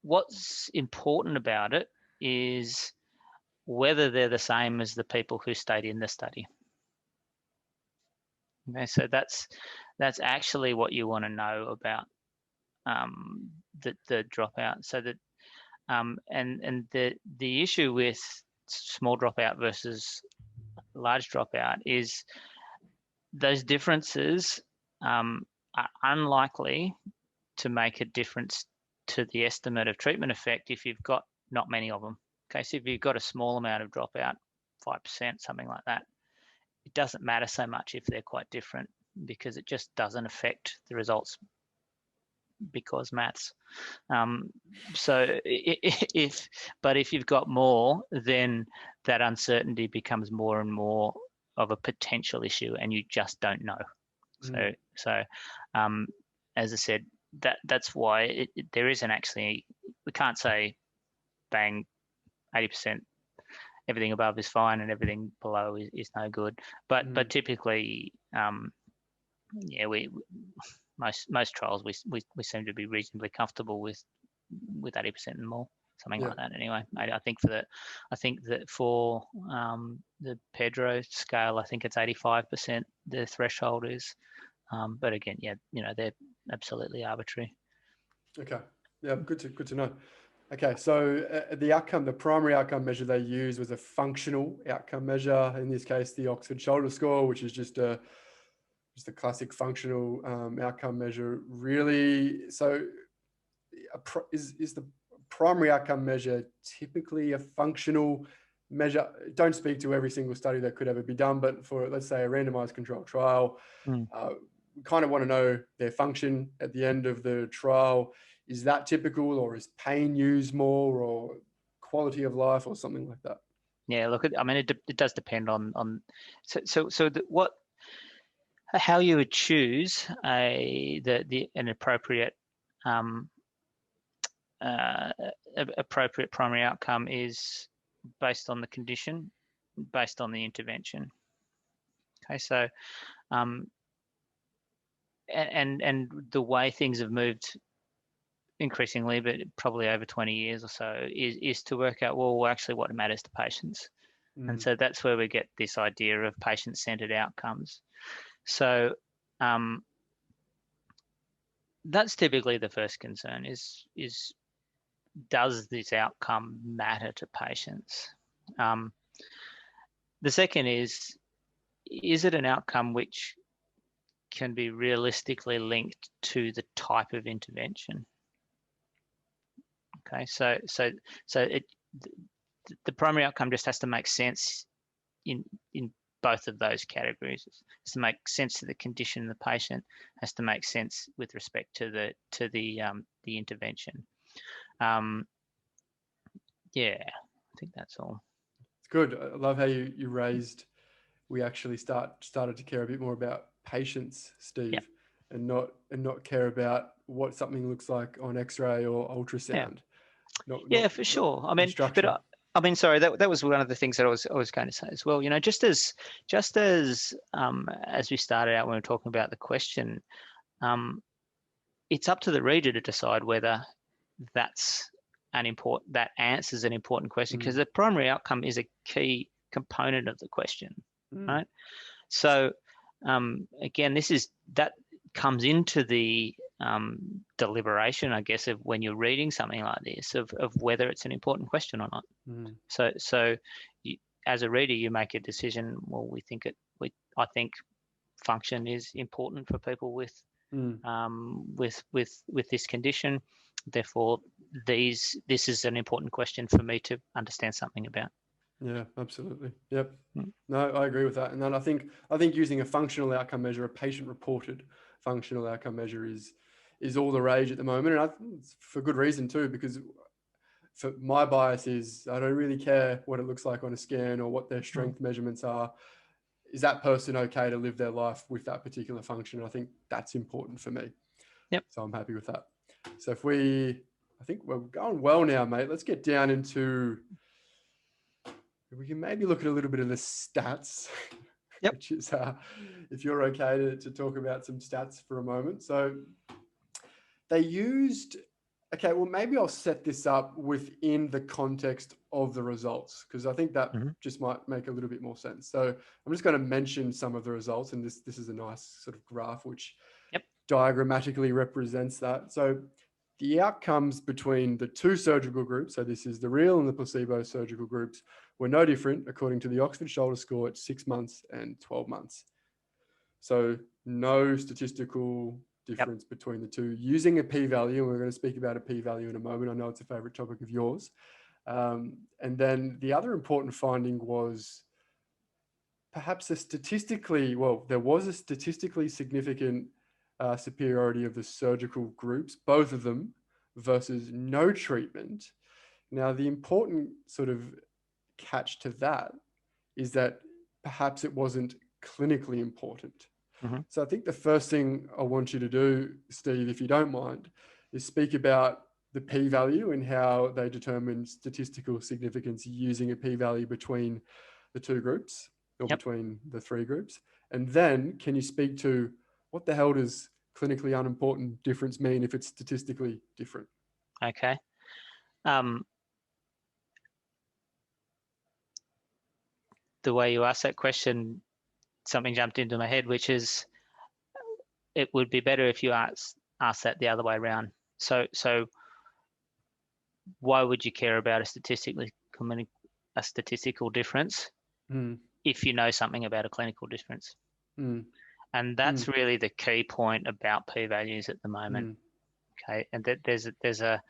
What's important about it is whether they're the same as the people who stayed in the study. Okay, so that's actually what you want to know about the dropout. So that and the issue with small dropout versus large dropout is those differences are unlikely to make a difference to the estimate of treatment effect if you've got not many of them. Okay, so if you've got a small amount of dropout, 5%, something like that, it doesn't matter so much if they're quite different, because it just doesn't affect the results because maths. So if you've got more, then that uncertainty becomes more and more of a potential issue, and you just don't know. So as I said, that's why there isn't actually, we can't say bang 80%, everything above is fine and everything below is no good. But typically, most trials we seem to be reasonably comfortable with 80% and more. something Yeah. like that. Anyway, I think for the Pedro scale, I think it's 85%. The threshold is, but again, yeah, they're absolutely arbitrary. Okay. Yeah, good to know. Okay, so the primary outcome measure they used was a functional outcome measure. In this case, the Oxford Shoulder Score, which is just a classic functional outcome measure. Really, so is the primary outcome measure typically a functional measure? Don't speak to every single study that could ever be done, but for, let's say, a randomized controlled trial, we kind of want to know their function at the end of the trial. Is that typical, or is pain used more, or quality of life, or something like that? Yeah, look, I mean, it does depend on how you would choose an appropriate appropriate primary outcome is based on the condition, based on the intervention. Okay, so and the way things have moved increasingly, but probably over 20 years or so, is to work out, well, actually what matters to patients. And so that's where we get this idea of patient-centered outcomes. So that's typically the first concern is does this outcome matter to patients? The second is it an outcome which can be realistically linked to the type of intervention? Okay, so the primary outcome just has to make sense in both of those categories. It has to make sense to the condition of the patient, has to make sense with respect to the intervention. Yeah, I think that's all. It's good. I love how you raised. We actually started to care a bit more about patients, Steve, Yep. and not care about what something looks like on X-ray or ultrasound. Yeah, for sure. I mean, instruction. but I mean, sorry, that was one of the things that I was going to say as well. Just as we started out when we were talking about the question, it's up to the reader to decide whether that answers an important question, because the primary outcome is a key component of the question, right? So again, that comes into the deliberation, I guess, of when you're reading something like this, of whether it's an important question or not. So you, as a reader, you make a decision. Well, I think function is important for people with this condition. Therefore, this is an important question for me to understand something about. Yeah, absolutely. Yep. No, I agree with that. And then I think using a functional outcome measure, a patient-reported functional outcome measure, is all the rage at the moment, and it's for good reason too. Because for my bias is I don't really care what it looks like on a scan or what their strength measurements are. Is that person okay to live their life with that particular function? I think that's important for me. Yep. So I'm happy with that. So I think we're going well now, mate. Let's get down into. We can maybe look at a little bit of the stats, which is, if you're okay to talk about some stats for a moment. So they used, okay, well, maybe I'll set this up within the context of the results, because I think that just might make a little bit more sense. So I'm just going to mention some of the results, and this is a nice sort of graph which diagrammatically represents that. So the outcomes between the two surgical groups, so this is the real and the placebo surgical groups, were no different according to the Oxford Shoulder Score at 6 months and 12 months. So no statistical difference between the two using a p-value. And we're going to speak about a p-value in a moment. I know it's a favorite topic of yours. And then the other important finding was perhaps there was a statistically significant superiority of the surgical groups, both of them, versus no treatment. Now, the important sort of catch to that is that perhaps it wasn't clinically important. So I think the first thing I want you to do, Steve, if you don't mind, is speak about the p-value and how they determine statistical significance using a p-value between the two groups or between the three groups. And then can you speak to what the hell does clinically unimportant difference mean if it's statistically different? Okay. the way you asked that question, something jumped into my head, which is it would be better if you ask that the other way around. So why would you care about a statistical difference if you know something about a clinical difference? And that's really the key point about p-values at the moment. Okay, and there's a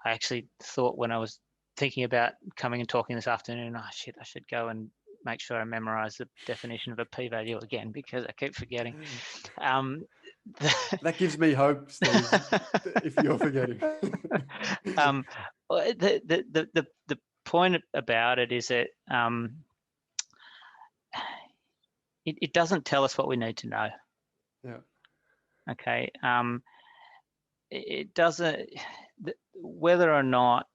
I actually thought when I was thinking about coming and talking this afternoon, oh shit, I should go and make sure I memorize the definition of a p-value again, because I keep forgetting. That gives me hope, Steve, if you're forgetting. The point about it is that it doesn't tell us what we need to know. Yeah. Okay. It doesn't, whether or not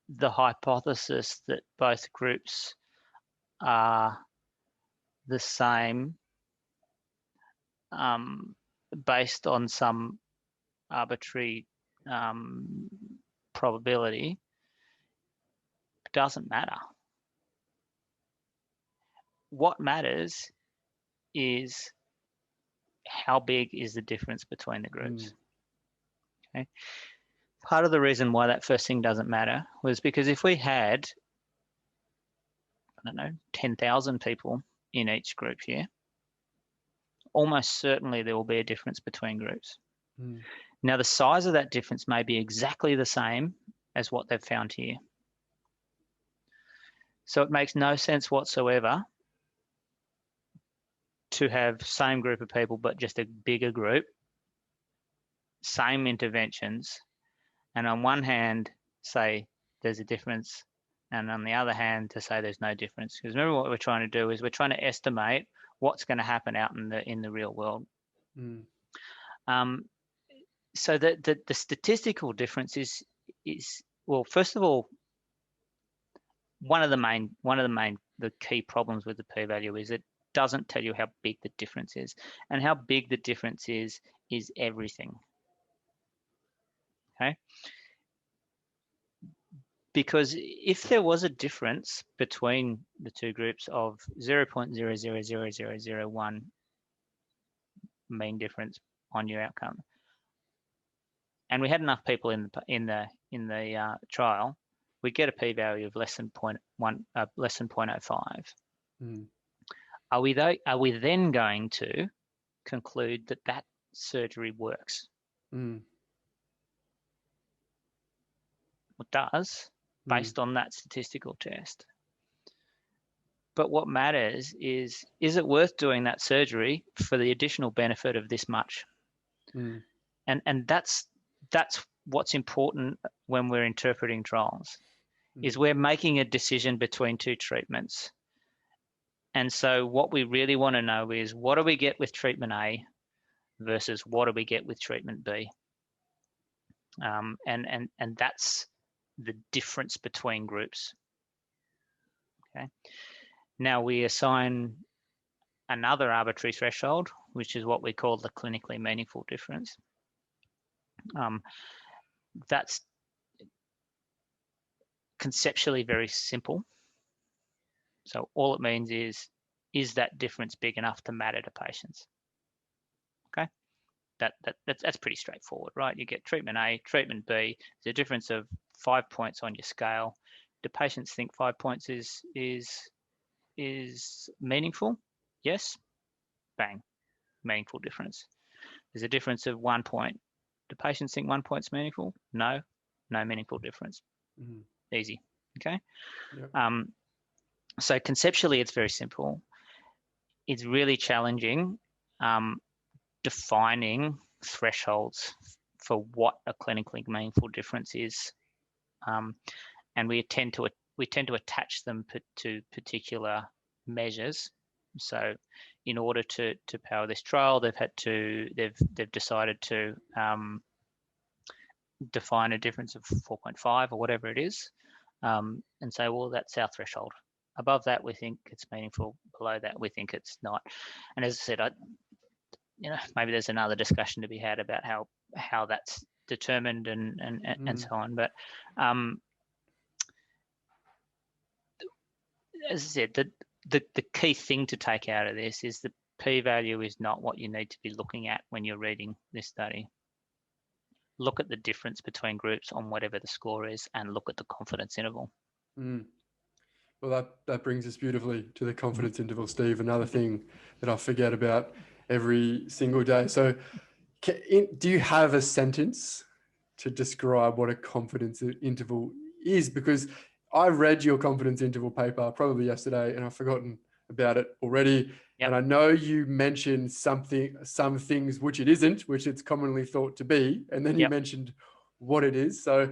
the hypothesis that both groups are the same based on some arbitrary probability doesn't matter. What matters is how big is the difference between the groups. Okay. Part of the reason why that first thing doesn't matter was because if we had, I don't know, 10,000 people in each group here, almost certainly there will be a difference between groups. Now, the size of that difference may be exactly the same as what they've found here. So it makes no sense whatsoever to have same group of people, but just a bigger group, same interventions, and on one hand, say there's a difference, and on the other hand, to say there's no difference. Because remember, what we're trying to do is we're trying to estimate what's going to happen out in the real world. So the statistical difference is well, first of all, the key problems with the p-value is it doesn't tell you how big the difference is, and how big the difference is everything. Okay. Because if there was a difference between the two groups of 0.000001 mean difference on your outcome, and we had enough people in the trial, we get a p-value of less than 0.05. Are we then going to conclude that surgery works? It does, based on that statistical test. But what matters is it worth doing that surgery for the additional benefit of this much? And that's what's important when we're interpreting trials, is we're making a decision between two treatments. And so what we really want to know is, what do we get with treatment A versus what do we get with treatment B? And that's the difference between groups. Okay. Now we assign another arbitrary threshold, which is what we call the clinically meaningful difference. That's conceptually very simple. So all it means is that difference big enough to matter to patients? Okay, that's pretty straightforward, right? You get treatment A, treatment B. There's a difference of 5 points on your scale. Do patients think 5 points is meaningful? Yes. Bang, meaningful difference. There's a difference of 1 point. Do patients think 1 point's meaningful? No, no meaningful difference. Easy. Okay. Yep. So conceptually, it's very simple. It's really challenging defining thresholds for what a clinically meaningful difference is, and we tend to attach them to particular measures. So, in order to power this trial, they've decided to define a difference of 4.5 or whatever it is, and say, well, that's our threshold. Above that, we think it's meaningful. Below that, we think it's not. And as I said, maybe there's another discussion to be had about how that's determined and so on. But as I said, the key thing to take out of this is the p-value is not what you need to be looking at when you're reading this study. Look at the difference between groups on whatever the score is, and look at the confidence interval. Well, that brings us beautifully to the confidence interval, Steve. Another thing that I forget about every single day. So do you have a sentence to describe what a confidence interval is? Because I read your confidence interval paper probably yesterday and I've forgotten about it already. Yep. And I know you mentioned some things which it isn't, which it's commonly thought to be. And then you mentioned what it is. So,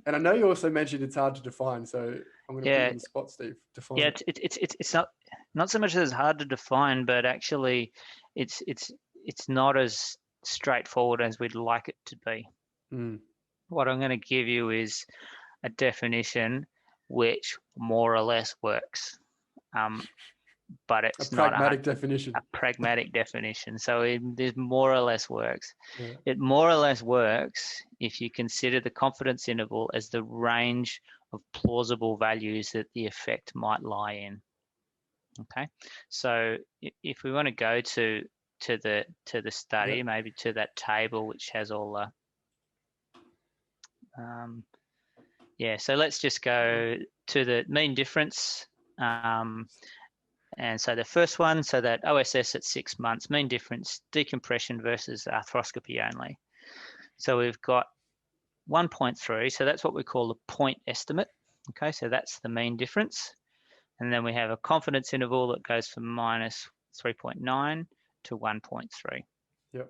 and I know you also mentioned it's hard to define. So I'm going to put you on the spot, Steve. Define it. It's not so much that it's hard to define, but actually it's not as straightforward as we'd like it to be. What I'm going to give you is a definition which more or less works, but it's not a pragmatic definition. So it more or less works. Yeah. It more or less works if you consider the confidence interval as the range of plausible values that the effect might lie in. Okay, so if we want to go to the study, maybe to that table which has all the so let's just go to the mean difference, and so the first one, so that OSS at 6 months, mean difference, decompression versus arthroscopy only. So we've got 1.3, so that's what we call the point estimate. Okay, so that's the mean difference. And then we have a confidence interval that goes from minus 3.9 to 1.3. Yep.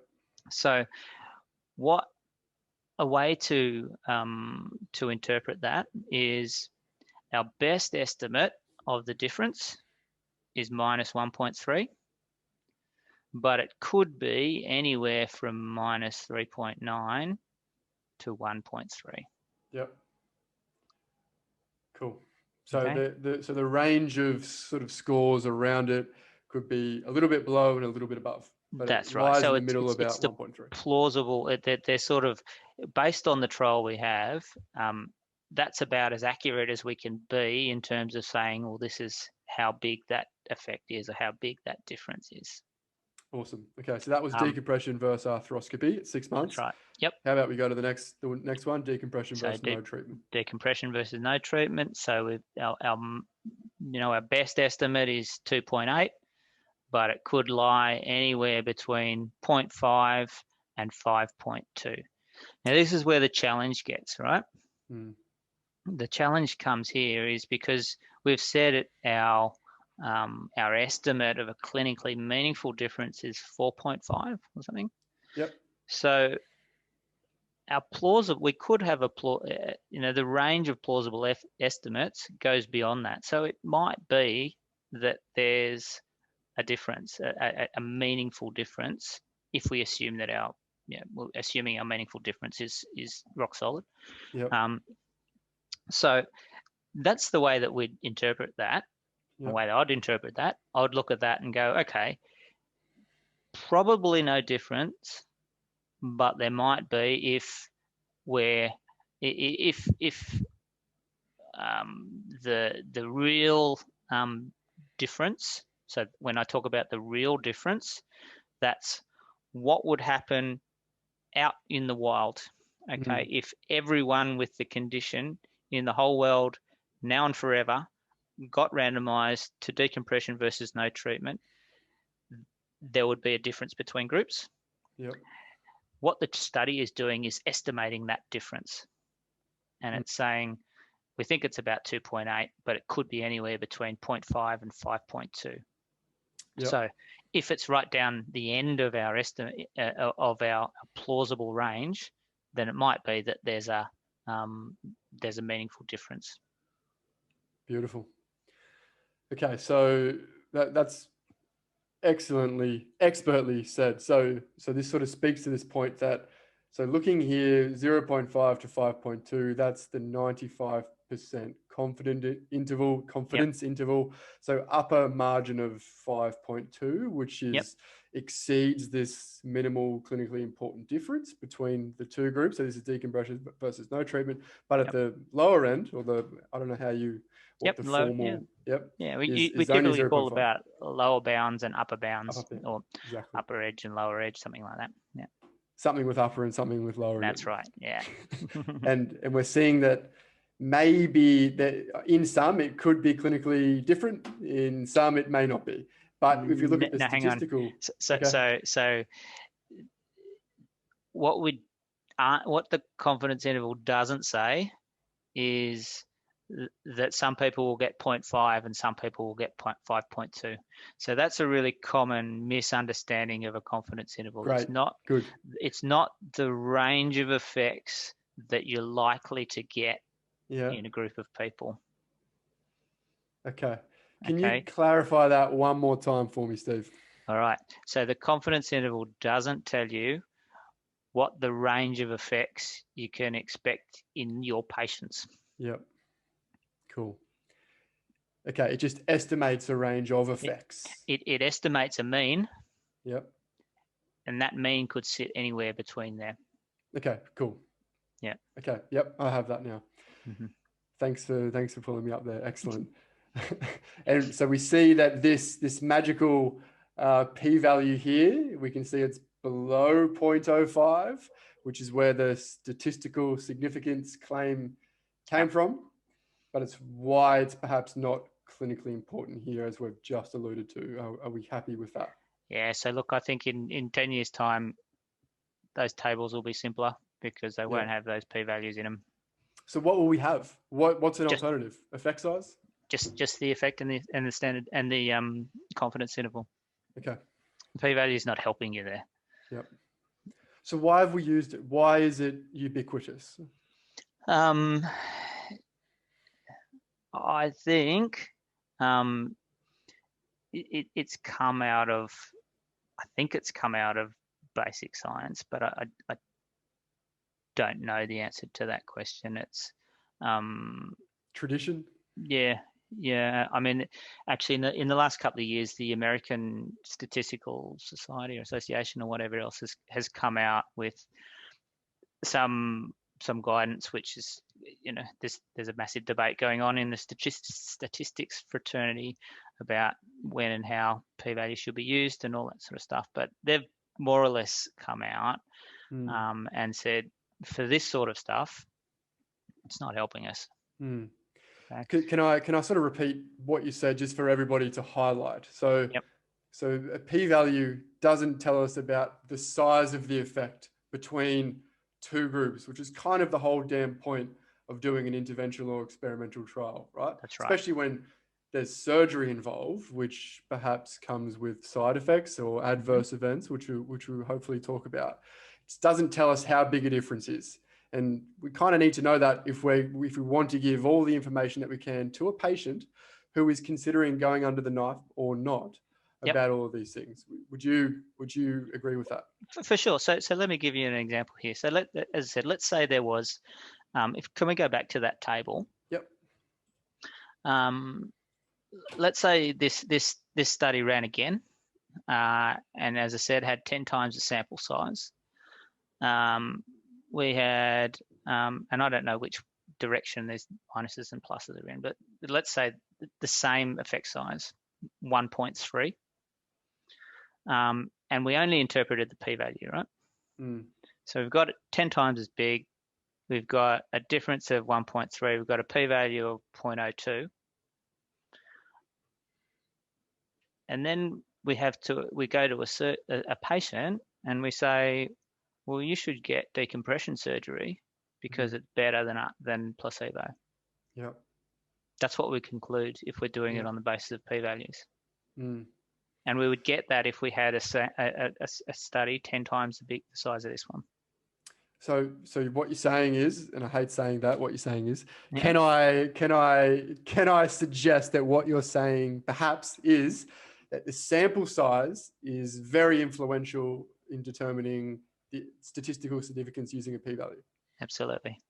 So a way to interpret that is our best estimate of the difference is minus 1.3, but it could be anywhere from minus 3.9 to 1.3. Yep. Cool. So Okay. the range of sort of scores around it could be a little bit below and a little bit above. But that's it right. lies So in the middle about it's 1.3. Plausible. They're sort of based on the trial we have. That's about as accurate as we can be in terms of saying, well, this is how big that effect is or how big that difference is. Awesome. Okay, so that was decompression versus arthroscopy at 6 months. That's right. Yep. How about we go to the next one, decompression versus no treatment. Decompression versus no treatment. So our best estimate is 2.8, but it could lie anywhere between 0.5 and 5.2. Now this is where the challenge gets, right? The challenge comes here is because we've said our estimate of a clinically meaningful difference is 4.5 or something. Yep. So our plausible, we could have the range of plausible estimates goes beyond that. So it might be that there's a difference, a meaningful difference, if we assume that assuming our meaningful difference is rock solid. Yep. So that's the way that we'd interpret that. Yep. The way that I'd interpret that, I would look at that and go, okay, probably no difference, but there might be if the real difference. So when I talk about the real difference, that's what would happen out in the wild. Okay, if everyone with the condition in the whole world, now and forever, got randomized to decompression versus no treatment, there would be a difference between groups. Yep. What the study is doing is estimating that difference. And it's saying, we think it's about 2.8, but it could be anywhere between 0.5 and 5.2. Yep. So if it's right down the end of our estimate of our plausible range, then it might be that there's a meaningful difference. Beautiful. Okay, so that's expertly said. So this sort of speaks to this point that, so looking here, 0.5 to 5.2, that's the 95% confidence interval. So upper margin of 5.2, which is exceeds this minimal clinically important difference between the two groups. So this is decompression versus no treatment. But at the lower end, or I don't know how you, what the formal, we is only typically call 0.5. about lower bounds and upper bounds, or exactly. upper edge and lower edge, something like that. Yeah. Something with upper and something with lower. That's right. Yeah. and we're seeing that maybe that in some it could be clinically different, in some it may not be. But if you look at the statistical, so what the confidence interval doesn't say is that some people will get 0.5 and some people will get 5.2. So that's a really common misunderstanding of a confidence interval. Great. It's not the range of effects that you're likely to get in a group of people. Okay. Can you clarify that one more time for me, Steve? All right. So the confidence interval doesn't tell you what the range of effects you can expect in your patients. Yep. Cool. Okay. It just estimates a range of effects. It estimates a mean. Yep. And that mean could sit anywhere between there. Okay. Cool. Yeah. Okay. Yep. I have that now. Mm-hmm. Thanks for pulling me up there. Excellent. And so we see that this magical p-value here, we can see it's below 0.05, which is where the statistical significance claim came from, but it's why it's perhaps not clinically important here, as we've just alluded to. Are we happy with that? Yeah, so look, I think in 10 years' time, those tables will be simpler because they won't have those p-values in them. So what will we have? What's an alternative? Effect size? Just the effect and the standard and the confidence interval. Okay. The p-value is not helping you there. Yep. So why have we used it? Why is it ubiquitous? I think it's come out of, basic science, but I don't know the answer to that question. It's tradition. Yeah. I mean, actually, in the last couple of years, the American Statistical Society or Association or whatever else has come out with some guidance, which is, there's a massive debate going on in the statistics fraternity about when and how p-values should be used and all that sort of stuff. But they've more or less come out and said, for this sort of stuff, it's not helping us. Okay. Can I sort of repeat what you said just for everybody to highlight? So a p-value doesn't tell us about the size of the effect between two groups, which is kind of the whole damn point of doing an interventional or experimental trial, right? That's right. Especially when there's surgery involved, which perhaps comes with side effects or adverse events, which we'll hopefully talk about. It doesn't tell us how big a difference is. And we kind of need to know that if we want to give all the information that we can to a patient who is considering going under the knife or not about all of these things. Would you agree with that? For sure. So let me give you an example here. So as I said, let's say there was, can we go back to that table? Yep. Let's say this study ran again, and as I said, had 10 times the sample size. We had, and I don't know which direction these minuses and pluses are in, but let's say the same effect size, 1.3. And we only interpreted the p-value, right? So we've got it 10 times as big. We've got a difference of 1.3. We've got a p-value of 0.02. And then we go to a patient and we say, well, you should get decompression surgery because it's better than placebo. Yeah. That's what we conclude if we're doing it on the basis of p-values. And we would get that if we had a study 10 times the size of this one. So what you're saying is, and I hate saying that, what you're saying is, can I suggest that what you're saying perhaps is that the sample size is very influential in determining the statistical significance using a p-value? Absolutely.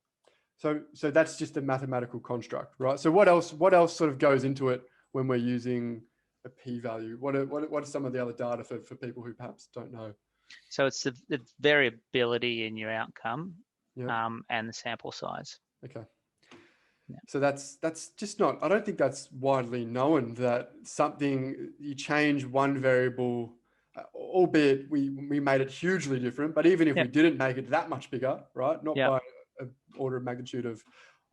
So that's just a mathematical construct, right? So what else sort of goes into it when we're using a p-value? What are some of the other data for people who perhaps don't know? So it's the variability in your outcome, Yeah. and the sample size. Okay. Yeah. So that's just not, I don't think that's widely known, that something, you change one variable, albeit we made it hugely different, but even if Yeah. we didn't make it that much bigger, right? Not Yeah. by an order of magnitude of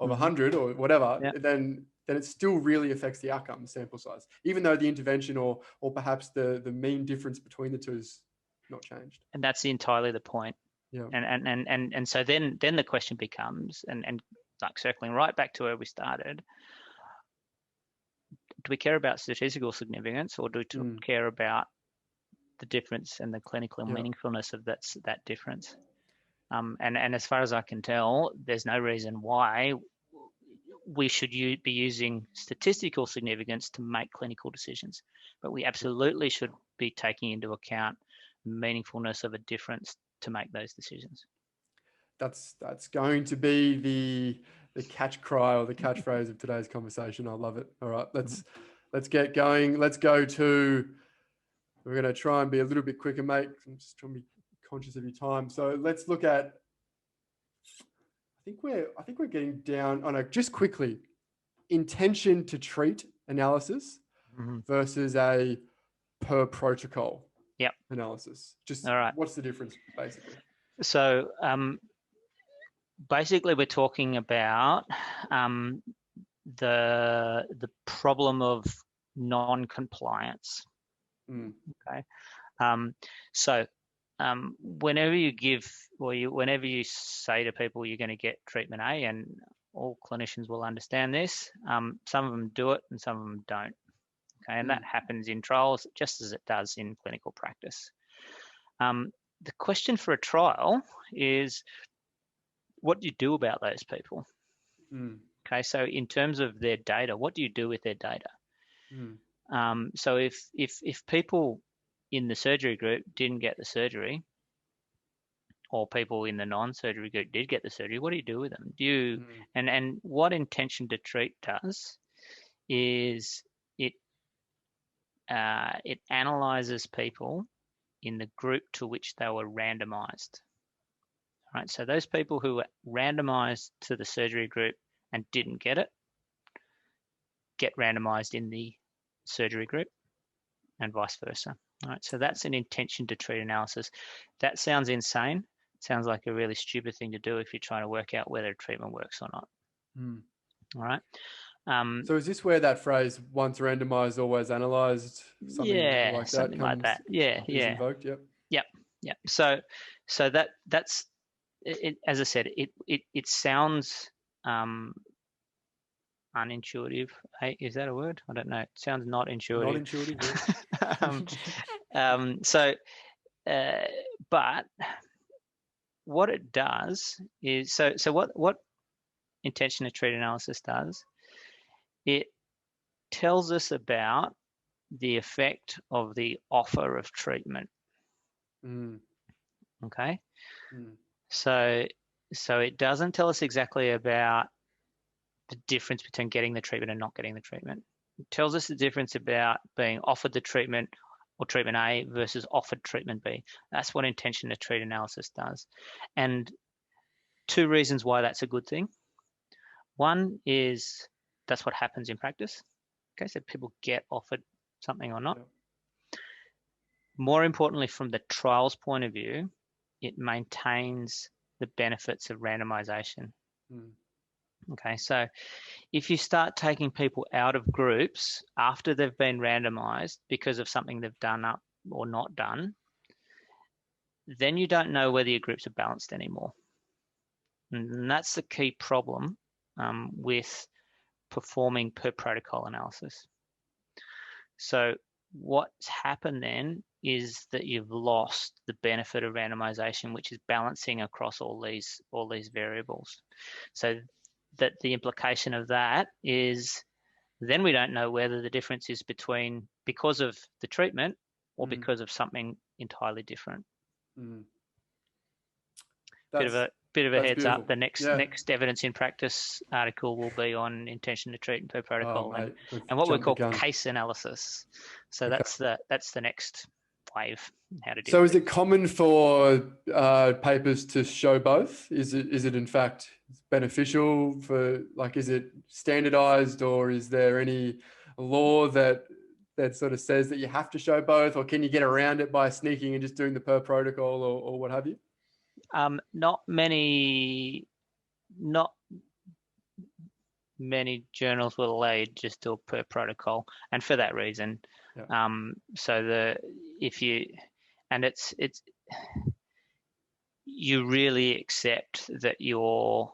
Mhm. 100 or whatever, Yeah. then it still really affects the outcome, the sample size, even though the intervention or perhaps the mean difference between the two is not changed. And that's entirely the point. Yeah. And so then the question becomes, and like circling right back to where we started, do we care about statistical significance, or do we care about the difference and the clinical Yeah. meaningfulness of that difference? And as far as I can tell, there's no reason why we should be using statistical significance to make clinical decisions, but we absolutely should be taking into account the meaningfulness of a difference to make those decisions. That's going to be the catch cry or the catchphrase of today's conversation. I love it. All right, let's get going. Let's go to. We're going to try and be a little bit quicker, mate. I'm just trying to be conscious of your time. So let's look at. I think we're getting down on just quickly. Intention to treat analysis versus a per protocol analysis. Just all right. What's the difference, basically? So basically, we're talking about the problem of non-compliance. Okay. So whenever you give, or whenever you say to people you're going to get treatment A, and all clinicians will understand this, some of them do it and some of them don't. Okay, and that happens in trials just as it does in clinical practice. The question for a trial is, what do you do about those people? Okay, so in terms of their data, what do you do with their data? So if people in the surgery group didn't get the surgery, or people in the non-surgery group did get the surgery, what do you do with them? And what intention to treat does is it analyzes people in the group to which they were randomized. Right, so those people who were randomized to the surgery group and didn't get it get randomized in the surgery group, and vice versa. All right, so that's an intention to treat analysis. That sounds insane. It sounds like a really stupid thing to do if you're trying to work out whether treatment works or not. All right. So is this where that phrase "once randomized, always analyzed," something like that? Yeah. Invoked. Yep. So that's it. As I said, it sounds unintuitive. Hey, is that a word? I don't know. It sounds not intuitive. Not intuitive. Yeah. But what it does is, so what intention to treat analysis does, it tells us about the effect of the offer of treatment. Okay. So it doesn't tell us exactly about the difference between getting the treatment and not getting the treatment. It tells us the difference about being offered the treatment or treatment A versus offered treatment B. That's what intention to treat analysis does. And two reasons why that's a good thing. One is that's what happens in practice. Okay, so people get offered something or not. More importantly, from the trial's point of view, it maintains the benefits of randomization. Okay, so if you start taking people out of groups after they've been randomized because of something they've done up or not done, then you don't know whether your groups are balanced anymore. And that's the key problem with performing per protocol analysis. So what's happened then is that you've lost the benefit of randomization, which is balancing across all these variables. So that the implication of that is then we don't know whether the difference is because of the treatment or because of something entirely different. Bit bit of a That's heads beautiful. up. The next evidence in practice article will be on intention to treat and per protocol, Oh, mate, and what we jumped the call gun. case analysis. So Okay. that's the next wave in how to do. So is it common for papers to show both? Is it in fact beneficial for, like, is it standardized, or is there any law that sort of says that you have to show both, or can you get around it by sneaking and just doing the per protocol or what have you? Not many journals will allow you to just do a per protocol, and for that reason. Yeah. You really accept that your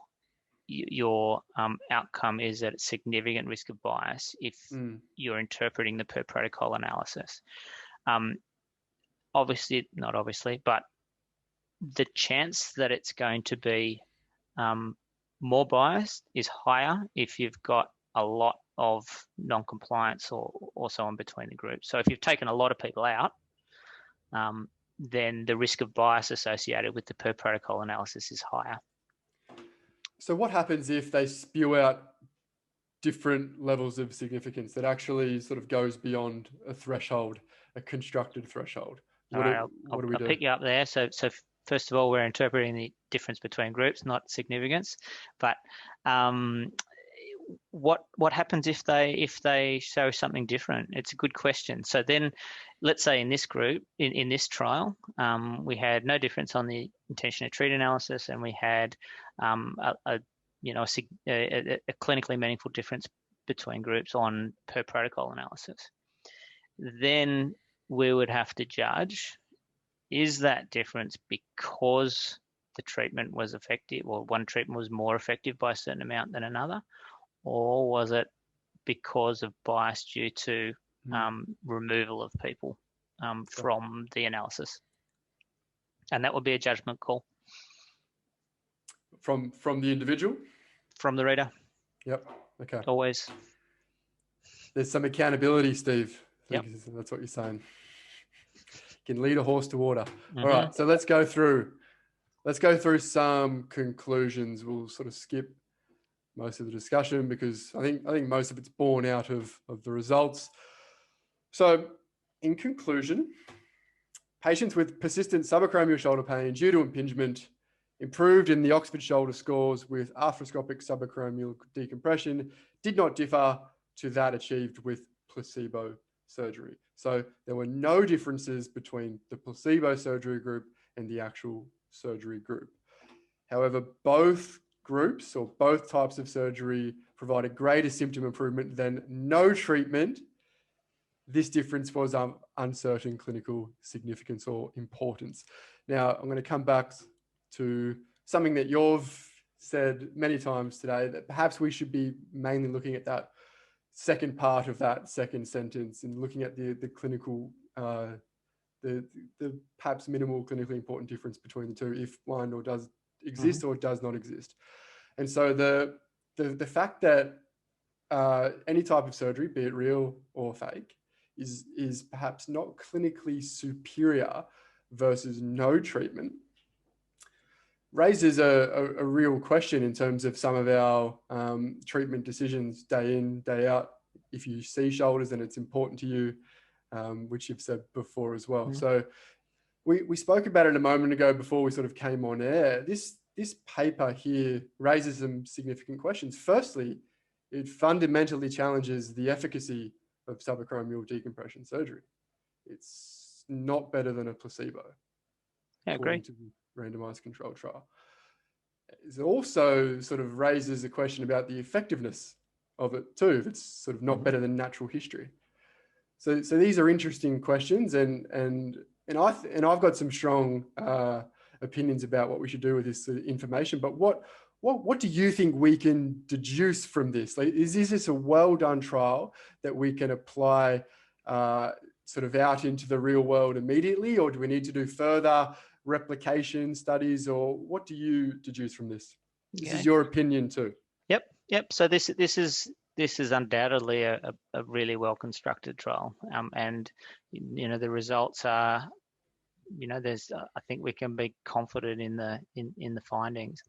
outcome is at a significant risk of bias if you're interpreting the per protocol analysis. Not obviously, but the chance that it's going to be more biased is higher if you've got a lot of non-compliance or so on between the groups. So if you've taken a lot of people out, then the risk of bias associated with the per protocol analysis is higher. So what happens if they spew out different levels of significance that actually sort of goes beyond a threshold, a constructed threshold? What do we do? I'll pick you up there. So first of all, we're interpreting the difference between groups, not significance. But what happens if they show something different? It's a good question. So then, let's say in this group, in this trial, we had no difference on the intention to treat analysis, and we had a clinically meaningful difference between groups on per protocol analysis. Then we would have to judge, is that difference because the treatment was effective, or one treatment was more effective by a certain amount than another, or was it because of bias due to removal of people from the analysis? And that would be a judgment call. From the individual? From the reader. Yep. Okay. Always. There's some accountability, Steve. Yep. That's what you're saying. You can lead a horse to water. All right. So let's go through some conclusions. We'll sort of skip most of the discussion because I think most of it's born out of the results. So in conclusion, patients with persistent subacromial shoulder pain due to impingement improved in the Oxford shoulder scores with arthroscopic subacromial decompression did not differ to that achieved with placebo surgery. So there were no differences between the placebo surgery group and the actual surgery group. However, both groups or both types of surgery provided greater symptom improvement than no treatment. This difference was uncertain clinical significance or importance. Now, I'm going to come back to something that you've said many times today, that perhaps we should be mainly looking at that second part of that second sentence and looking at the clinical, the perhaps minimal clinically important difference between the two, if one or does exist or does not exist. And so the fact that any type of surgery, be it real or fake, is perhaps not clinically superior versus no treatment raises a real question in terms of some of our treatment decisions day in, day out. If you see shoulders and it's important to you, which you've said before as well. So we spoke about it a moment ago before we sort of came on air. This paper here raises some significant questions. Firstly, it fundamentally challenges the efficacy of subacromial decompression surgery. It's not better than a placebo. I agree. To the randomized controlled trial. It also sort of raises a question about the effectiveness of it too, if it's sort of not better than natural history. So these are interesting questions, and I've got some strong opinions about what we should do with this information. But what do you think we can deduce from this? Like, is this a well done trial that we can apply sort of out into the real world immediately, or do we need to do further replication studies, or what do you deduce from this? This is your opinion too. Yep. So this is undoubtedly a really well constructed trial, and the results are, I think we can be confident in the findings.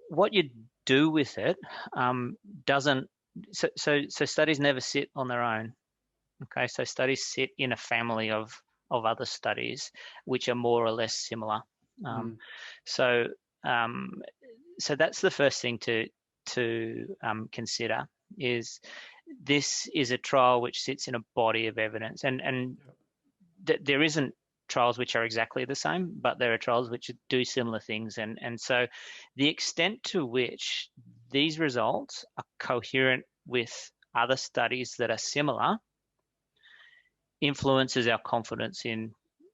What you do with it doesn't. So studies never sit on their own. Okay, so studies sit in a family of other studies which are more or less similar. So so that's the first thing to consider, is this is a trial which sits in a body of evidence, and there isn't trials which are exactly the same, but there are trials which do similar things, and so the extent to which these results are coherent with other studies that are similar influences our confidence in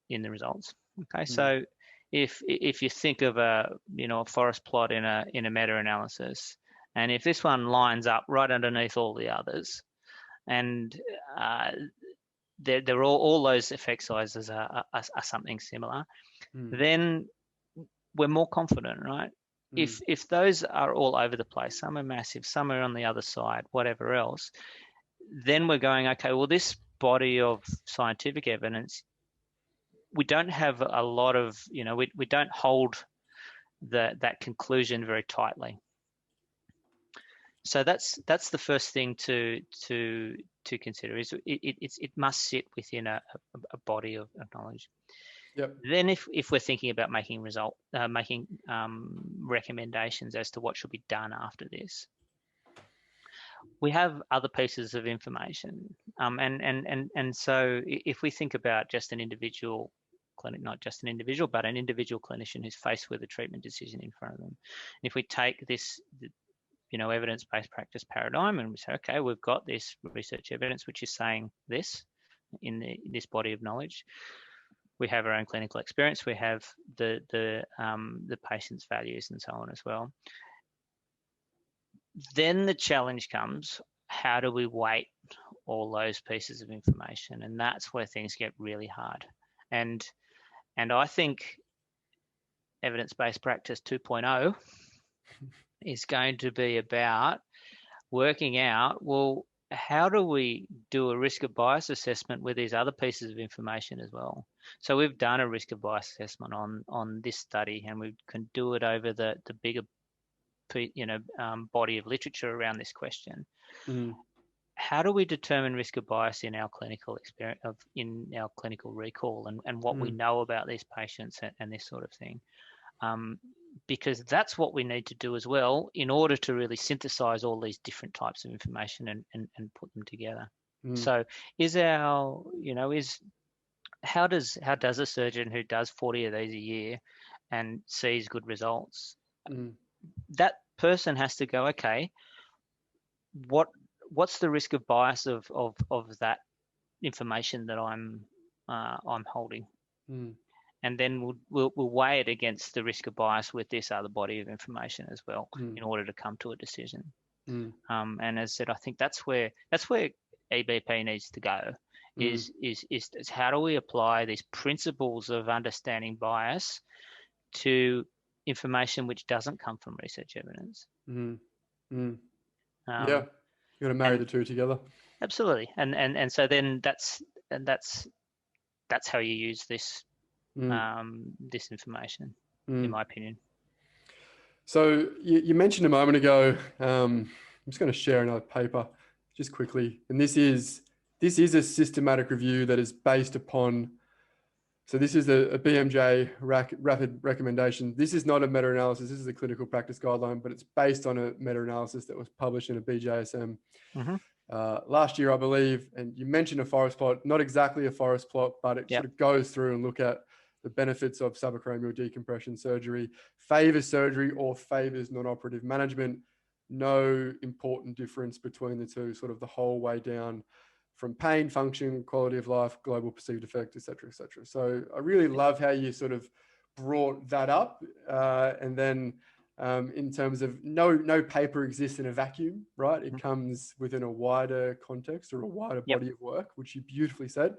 the results. Okay, so if you think of a forest plot in a meta-analysis, and if this one lines up right underneath all the others, and they're all those effect sizes are something similar, then we're more confident, right? If those are all over the place, some are massive, some are on the other side, whatever else, then we're going, okay, well, this body of scientific evidence, we don't have a lot of, we don't hold that conclusion very tightly. So that's the first thing to consider, is it must sit within a body of knowledge. Yep. Then if we're thinking about making recommendations as to what should be done after this, we have other pieces of information, and so if we think about just an individual clinic, not just an individual, but an individual clinician who's faced with a treatment decision in front of them, if we take this evidence-based practice paradigm and we say, okay, we've got this research evidence which is saying this in this body of knowledge, we have our own clinical experience, we have the patient's values and so on as well. Then the challenge comes, how do we weight all those pieces of information? And that's where things get really hard. And I think evidence-based practice 2.0 is going to be about working out, well, how do we do a risk of bias assessment with these other pieces of information as well? So we've done a risk of bias assessment on this study, and we can do it over the bigger body of literature around this question. How do we determine risk of bias in our clinical experience, in our clinical recall, and what we know about these patients and this sort of thing? Because that's what we need to do as well in order to really synthesize all these different types of information and put them together. So how does a surgeon who does 40 of these a year and sees good results, that person has to go, okay, what's the risk of bias of that information that I'm holding? And then we'll weigh it against the risk of bias with this other body of information as well, in order to come to a decision. And as I said, I think that's where EBP needs to go. Is how do we apply these principles of understanding bias to information which doesn't come from research evidence? Yeah, you got to marry the two together. Absolutely, and so then that's how you use this this information, in my opinion. So you mentioned a moment ago, I'm just going to share another paper just quickly, and this is a systematic review that is based upon, so this is a BMJ rapid recommendation. This is not a meta-analysis, this is a clinical practice guideline, but it's based on a meta-analysis that was published in a BJSM last year, I believe. And you mentioned a forest plot, not exactly a forest plot, but it sort of goes through and look at the benefits of subacromial decompression surgery, favors surgery or favors non-operative management. No important difference between the two, sort of the whole way down from pain, function, quality of life, global perceived effect, et cetera, et cetera. So I really love how you sort of brought that up. And then in terms of no paper exists in a vacuum, right? It comes within a wider context or a wider body of work, which you beautifully said.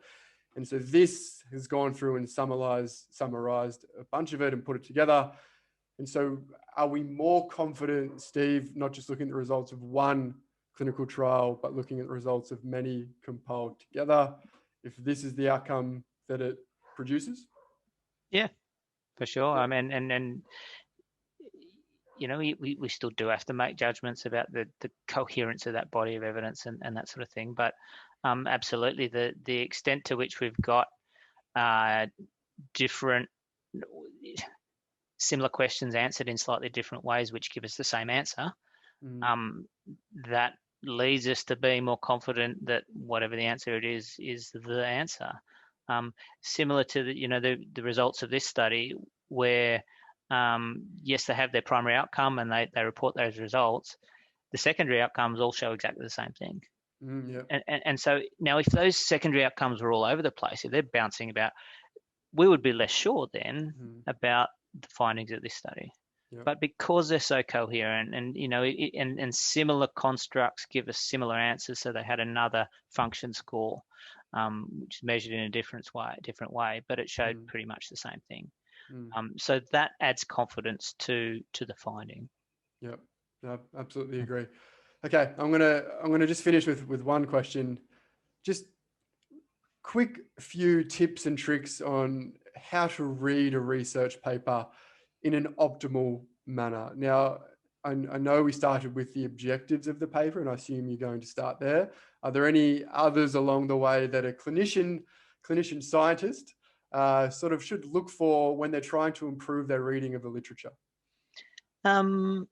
And so this has gone through and summarized a bunch of it and put it together. And so are we more confident, Steve, not just looking at the results of one clinical trial, but looking at the results of many compiled together, if this is the outcome that it produces? Yeah, For sure. Yeah. I mean, and you know, we still do have to make judgments about the coherence of that body of evidence and that sort of thing. But absolutely, the extent to which we've got different, similar questions answered in slightly different ways, which give us the same answer, that leads us to be more confident that whatever the answer it is the answer. Similar to the results of this study, where yes, they have their primary outcome and they report those results. The secondary outcomes all show exactly the same thing. Yep. And so now, if those secondary outcomes were all over the place, if they're bouncing about, we would be less sure then about the findings of this study. Yep. But because they're so coherent, and and similar constructs give us similar answers, so they had another function score, which is measured in a different way, but it showed pretty much the same thing. So that adds confidence to the finding. Yep, no, absolutely agree. Okay, I'm gonna just finish with one question. Just quick few tips and tricks on how to read a research paper in an optimal manner. Now, I know we started with the objectives of the paper, and I assume you're going to start there. Are there any others along the way that a clinician scientist sort of should look for when they're trying to improve their reading of the literature? No,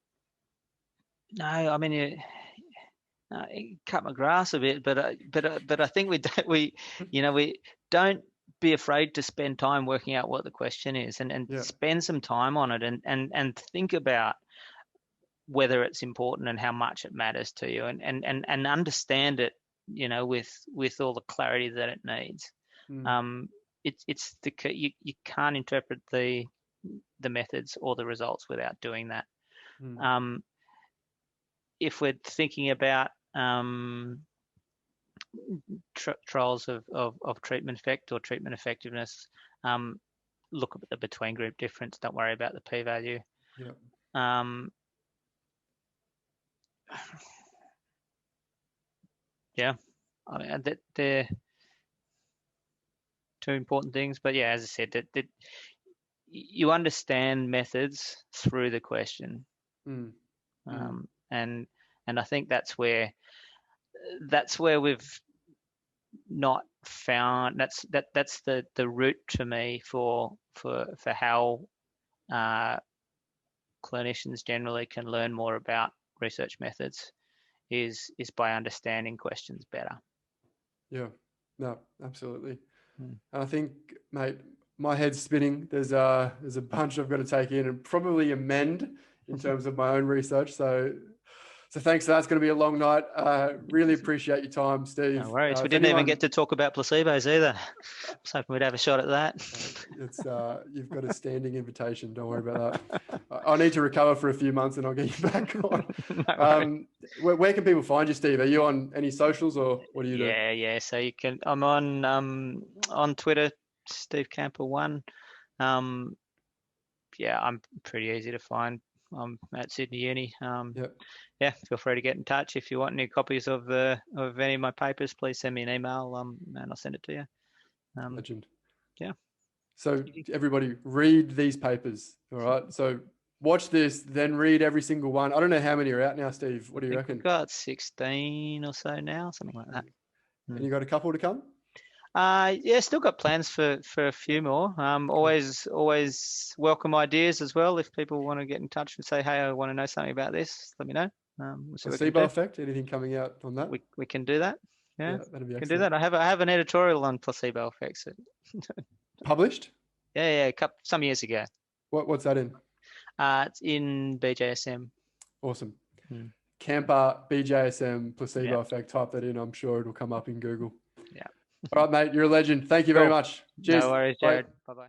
I mean, cut my grass a bit, but I think we don't be afraid to spend time working out what the question is, and spend some time on it, and think about whether it's important and how much it matters to you, and understand it, with all the clarity that it needs. It's you can't interpret the methods or the results without doing that. If we're thinking about trials of treatment effect or treatment effectiveness, look at the between group difference. Don't worry about the p-value. I mean, that they're two important things. But yeah, as I said, that you understand methods through the question. And I think that's where we've not found that's the route to me for how clinicians generally can learn more about research methods is by understanding questions better. Yeah, no, absolutely. And I think, mate, my head's spinning. There's a bunch I've got to take in and probably amend in terms of my own research. So thanks. That's going to be a long night. Really appreciate your time, Steve. No worries. We didn't even get to talk about placebos either. I was hoping we'd have a shot at that. It's you've got a standing invitation. Don't worry about that. I need to recover for a few months and I'll get you back on. Where can people find you, Steve? Are you on any socials or what do you do? Yeah. So you can. I'm on Twitter, Steve Kamper 1. I'm pretty easy to find. I'm at Sydney Uni. Feel free to get in touch if you want any copies of any of my papers. Please send me an email, and I'll send it to you. Legend. Yeah. So everybody, read these papers. All right. So watch this, then read every single one. I don't know how many are out now, Steve. What do you reckon? We've got 16 or so now, something like that. And you got a couple to come? Still got plans for a few more. Always welcome ideas as well. If people want to get in touch and say, hey, I want to know something about this, let me know. Placebo effect, anything coming out on that? We can do that. Yeah, that'd be excellent. Can do that. I have an editorial on placebo effects. Published? Yeah, some years ago. What's that in? It's in BJSM. Awesome. Kamper, BJSM, placebo effect. Type that in. I'm sure it'll come up in Google. Yeah. All right, mate. You're a legend. Thank you very much. Cheers. No worries, Jared. Bye-bye.